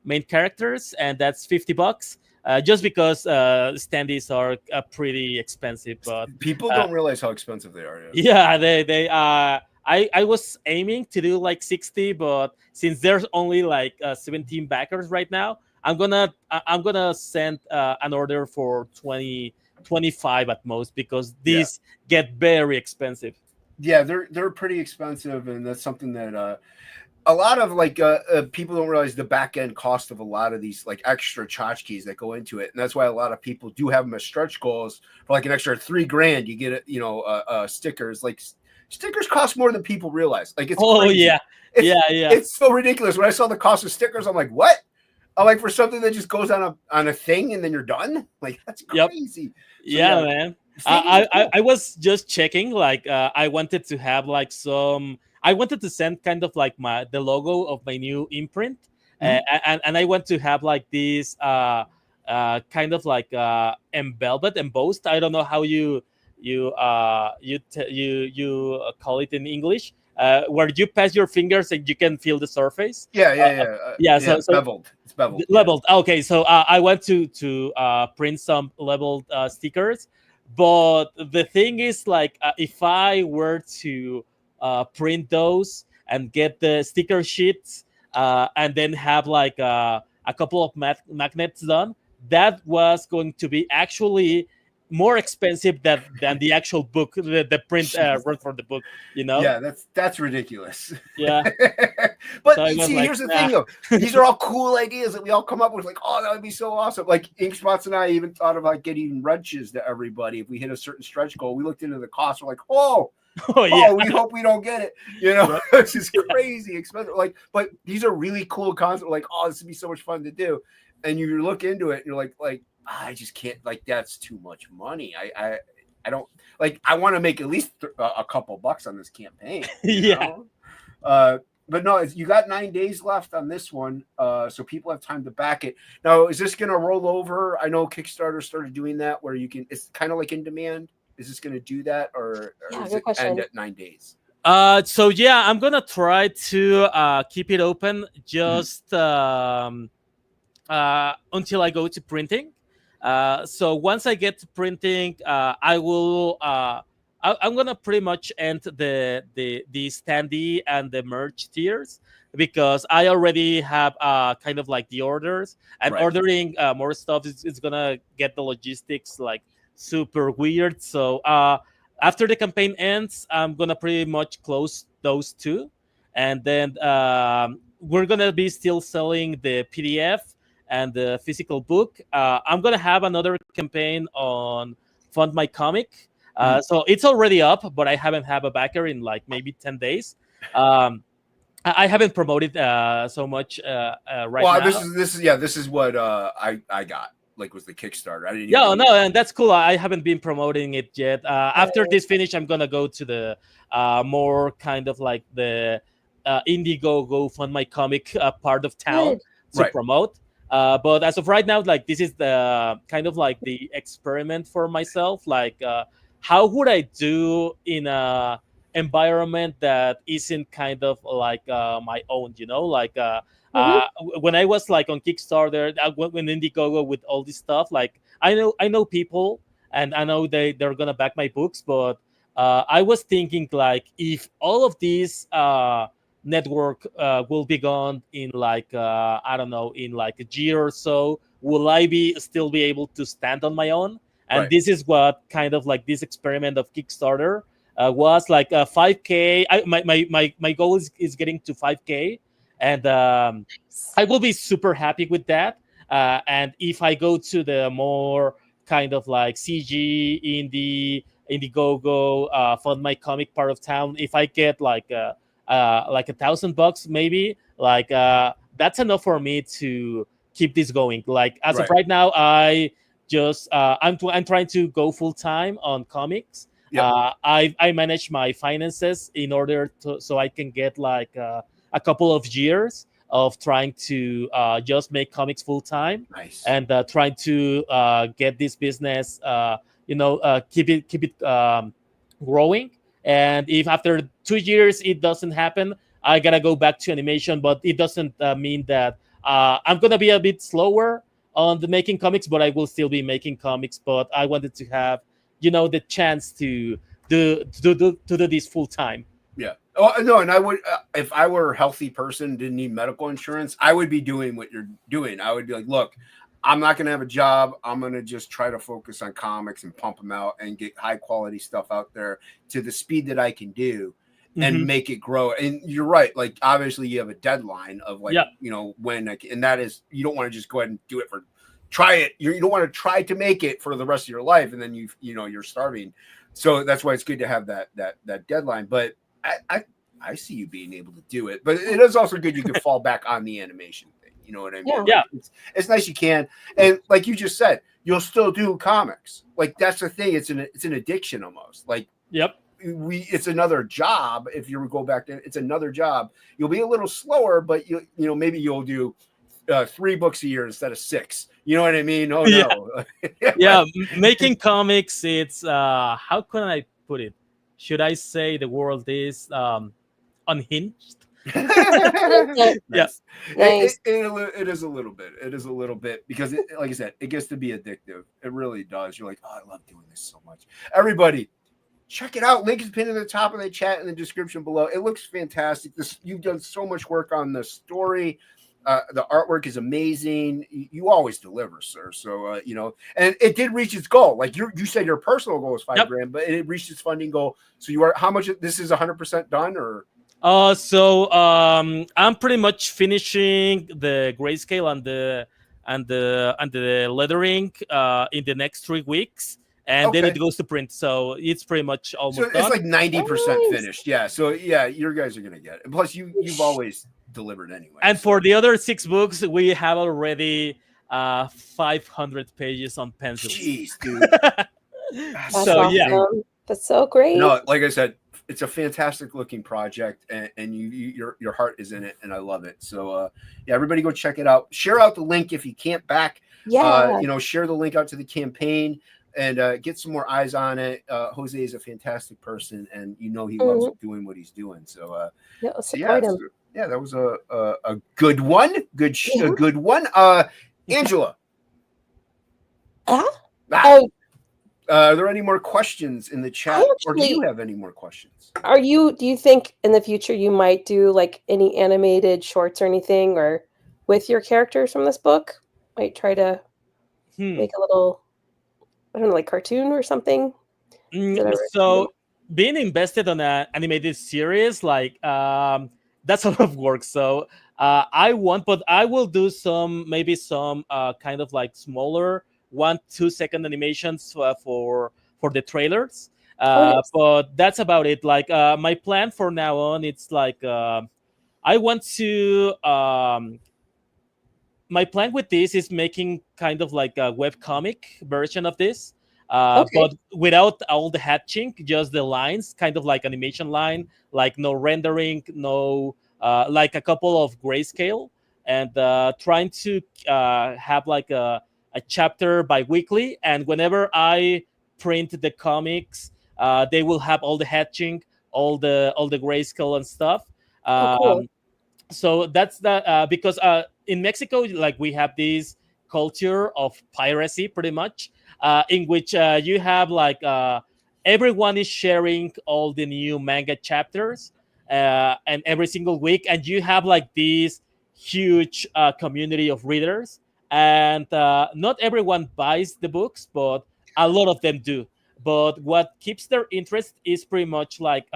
main characters, and that's $50. Just because standees are pretty expensive, but people don't realize how expensive they are. Yeah, they I was aiming to do like 60, but since there's only like 17 backers right now, I'm gonna send an order for 20, 25 at most because these get very expensive. Yeah, they're pretty expensive, and that's something that a lot of like people don't realize the back end cost of a lot of these like extra tchotchkes that go into it, and that's why a lot of people do have them as stretch goals for like an extra $3,000. You get it, stickers like. Stickers cost more than people realize. Like it's crazy. It's so ridiculous. When I saw the cost of stickers, I'm like, what? I'm like, for something that just goes on a thing and then you're done. Like that's crazy. So, man. I was just checking. Like I wanted to have like some I wanted to send kind of like the logo of my new imprint, and I want to have like this kind of like embossed. I don't know how you call it in English, where you pass your fingers and you can feel the surface. So beveled. It's beveled. Leveled. Okay, so I want to print some leveled stickers, but the thing is, like, if I were to print those and get the sticker sheets, and then have like a couple of magnets done, that was going to be actually more expensive than the actual book, the print run for the book, Yeah, that's ridiculous. Yeah. But so see, here's the thing though. These are all cool ideas that we all come up with, like, oh, that would be so awesome. Like Inkspots and I even thought of like getting wrenches to everybody if we hit a certain stretch goal. We looked into the cost, we're like, we hope we don't get it. It's just crazy expensive. Like, but these are really cool concepts. Like, oh, this would be so much fun to do. And you look into it and you're like, I just can't, like, that's too much money. I don't, like, I want to make at least a couple bucks on this campaign. You know? But no, you got 9 days left on this one. So people have time to back it. Now, is this going to roll over? I know Kickstarter started doing that where you can, it's kind of like in demand. Is this going to do that or is it end at 9 days? So yeah, I'm going to try to keep it open just until I go to printing. So once I get to printing, I will. I'm gonna pretty much end the standee and the merch tiers because I already have kind of like the orders, and ordering more stuff is gonna get the logistics like super weird. So after the campaign ends, I'm gonna pretty much close those two, and then we're gonna be still selling the PDF and the physical book. I'm gonna have another campaign on Fund My Comic. So it's already up, but I haven't had a backer in like maybe 10 days. I haven't promoted so much right now. This is what I got. Like, was the Kickstarter. I didn't. And that's cool. I haven't been promoting it yet. After this finish, I'm gonna go to the more kind of like the Indiegogo Fund My Comic part of town to promote. But as of right now, like, this is the kind of like the experiment for myself. Like, how would I do in a environment that isn't kind of like my own, like when I was like on Kickstarter, when Indiegogo with all this stuff, like I know people and I know they're gonna back my books, but I was thinking, like, if all of these network will be gone in like I don't know, in like a year or so, will I still be able to stand on my own? And this is what kind of like this experiment of Kickstarter was like 5K. My goal is getting to 5K, and I will be super happy with that. And if I go to the more kind of like CG, Indiegogo, Fund My Comic part of town, if I get like $1,000 maybe, like that's enough for me to keep this going. Like as of right now, I just I'm trying to go full time on comics. I manage my finances in order so I can get like a couple of years of trying to just make comics full time. Nice. And trying to get this business keep it growing. And if after 2 years it doesn't happen, I gotta go back to animation. But it doesn't mean that I'm gonna be a bit slower on the making comics, but I will still be making comics. But I wanted to have, the chance to do this full time. Yeah. Oh no, and I would if I were a healthy person, didn't need medical insurance, I would be doing what you're doing. I would be like, look, I'm not going to have a job. I'm going to just try to focus on comics and pump them out and get high quality stuff out there to the speed that I can do and make it grow. And you're right. Like, obviously you have a deadline of like, when, and that is, you don't want to just go ahead and do it try it. You don't want to try to make it for the rest of your life. And then you're starving. So that's why it's good to have that deadline. But I see you being able to do it, but it is also good you can fall back on the animation thing. You know what I mean? Yeah. It's nice you can. And like you just said, you'll still do comics. Like, that's the thing. It's an addiction almost. Like, yep. it's another job. If you go back to it's another job, you'll be a little slower, but maybe you'll do 3 books a year instead of 6. You know what I mean? Oh no. Yeah, making comics, it's how can I put it? Should I say the world is unhinged? Yeah. Nice. It is a little bit. It is a little bit because, like I said, it gets to be addictive. It really does. You're like, oh, I love doing this so much. Everybody, check it out. Link is pinned in the top of the chat in the description below. It looks fantastic. You've done so much work on the story. The artwork is amazing. You always deliver, sir. So and it did reach its goal. Like you said, your personal goal was $5,000, but it reached its funding goal. So you are how much? This is 100% done, or? So I'm pretty much finishing the grayscale and the lettering in the next 3 weeks, and then it goes to print. So it's pretty much almost done. It's like 90% finished. Yeah. So yeah, your guys are gonna get it. Plus, you've always delivered anyway. And for the other 6 books, we have already 500 pages on pencils. Jeez, dude. That's awesome. That's so great. No, like I said, it's a fantastic looking project, and your heart is in it, and I love it. So yeah, everybody go check it out. Share out the link if you can't back. Yeah. Share the link out to the campaign and get some more eyes on it. Jose is a fantastic person, and he loves doing what he's doing. So support him. Yeah, that was a good one. A good one. Angela. Are there any more questions in the chat, or do you have any more questions? Do you think in the future you might do like any animated shorts or anything, or with your characters from this book? Might try to make a little, I don't know, like cartoon or something? So being invested on an animated series, like that's a lot of work. So I will do maybe some kind of like smaller 1-2 second animations for the trailers. But that's about it. Like my plan for now on, it's like I want to. My plan with this is making kind of like a webcomic version of this, but without all the hatching, just the lines, kind of like animation line, like no rendering, no like a couple of grayscale, and trying to have like a chapter bi-weekly, and whenever I print the comics, they will have all the hatching, all the grayscale and stuff. Cool. So that's because in Mexico, like we have this culture of piracy, pretty much, in which you have like everyone is sharing all the new manga chapters, and every single week, and you have like this huge community of readers. And not everyone buys the books, but a lot of them do. But what keeps their interest is pretty much like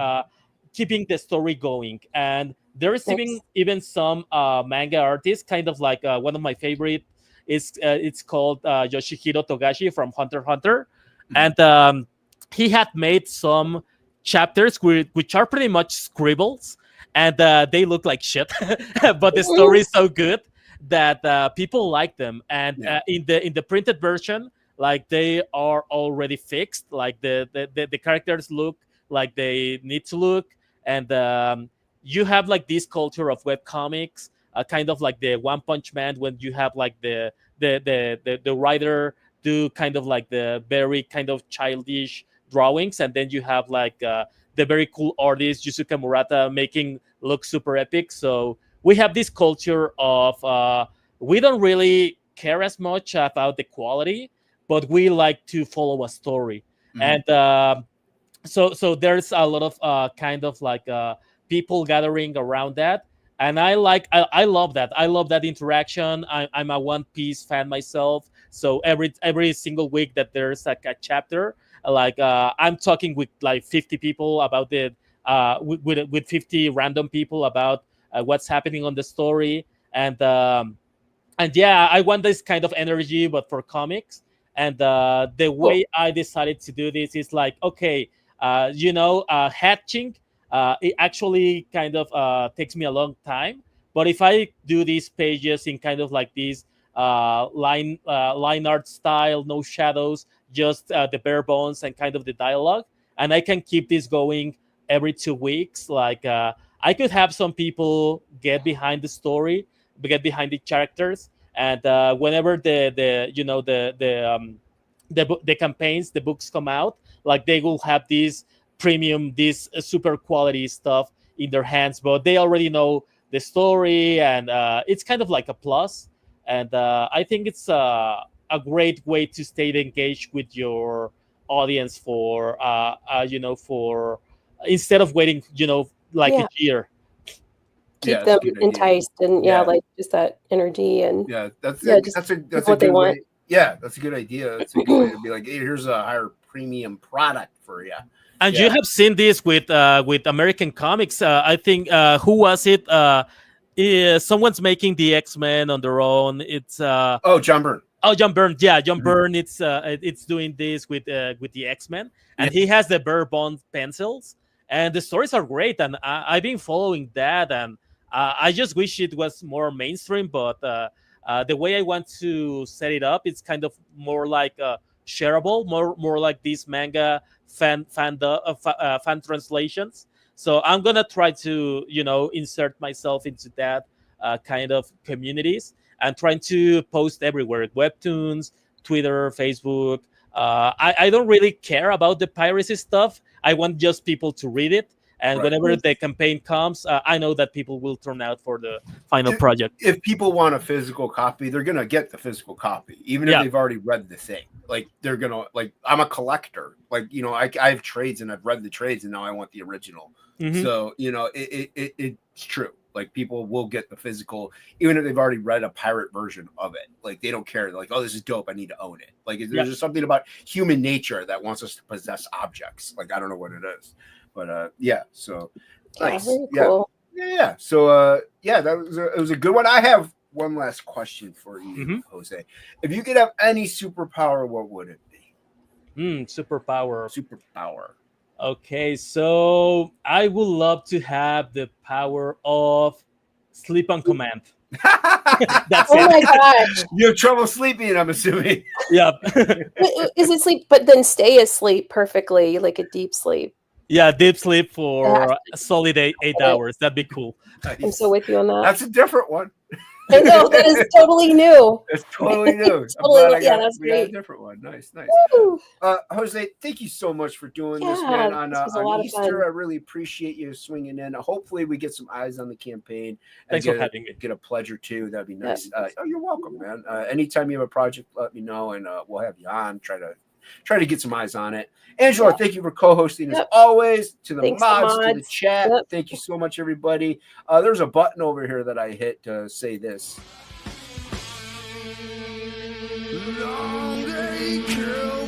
keeping the story going. And there's even some manga artists, kind of like one of my favorite is it's called Yoshihiro Togashi from Hunter x Hunter, and he had made some chapters which are pretty much scribbles, and they look like shit, but the story is so good that people like them. And in the printed version, like they are already fixed, like the characters look like they need to look, and you have like this culture of web comics, kind of like the One Punch Man, when you have like the writer do kind of like the very kind of childish drawings, and then you have like the very cool artist Yusuke Murata making look super epic. So we have this culture of we don't really care as much about the quality, but we like to follow a story. And so there's a lot of kind of like people gathering around that, and I love that. I love that interaction. I'm a One Piece fan myself, so every single week that there's like a chapter, like I'm talking with like 50 people about it, with 50 random people about what's happening on the story, and yeah, I want this kind of energy, but for comics. And the way I decided to do this is like, okay, hatching, it actually kind of takes me a long time. But if I do these pages in kind of like this line art style, no shadows, just the bare bones and kind of the dialogue, and I can keep this going every 2 weeks. Like I could have some people get behind the story, get behind the characters, and whenever the campaigns, the books come out, like they will have this premium, this super quality stuff in their hands, but they already know the story, and it's kind of like a plus. And I think it's a great way to stay engaged with your audience for instead of waiting, like a year. Keep them enticed and like just that energy and that's a good way. Yeah, that's a good idea. That's a good way to be like, hey, here's a higher premium product for you. And you have seen this with American comics. I think who was it? Someone's making the X-Men on their own. It's John Byrne. Oh, John Byrne. Yeah, John Byrne. It's doing this with the X-Men, and he has the bare bone pencils, and the stories are great. And I've been following that, and I just wish it was more mainstream. But the way I want to set it up, it's kind of more like shareable, more like these manga fan translations. So I'm gonna try to insert myself into that kind of communities, and trying to post everywhere: webtoons, Twitter, Facebook. I don't really care about the piracy stuff. I want just people to read it. And whenever the campaign comes, I know that people will turn out for the final project. If people want a physical copy, they're going to get the physical copy, even if they've already read the thing. Like, they're going to, like, I'm a collector. Like, I have trades, and I've read the trades, and now I want the original. Mm-hmm. So, it's true. Like, people will get the physical, even if they've already read a pirate version of it. Like, they don't care. They're like, oh, this is dope, I need to own it. Like, there's just something about human nature that wants us to possess objects. Like, I don't know what it is. But so nice. Cool. Yeah. So it was a good one. I have one last question for you, Jose. If you could have any superpower, what would it be? Superpower. Okay, so I would love to have the power of sleep on command. That's my gosh. You have trouble sleeping, I'm assuming. Yeah. Is it sleep, but then stay asleep perfectly, like a deep sleep? Yeah, deep sleep for a solid 8 hours. That'd be cool. Nice. I'm so with you on that. That's a different one. I know, that is totally new. It's totally new. That's great. Got a different one. Nice. Jose, thank you so much for doing this, man. On Easter, I really appreciate you swinging in. Hopefully, we get some eyes on the campaign. Thanks for having me. Get a pleasure too. That'd be nice. You're welcome, man. Anytime you have a project, let me know, and we'll have you on. Try to get some eyes on it. Angela, thank you for co-hosting as always. To the mods, to the chat, thank you so much, everybody. There's a button over here that I hit to say this. Long day kill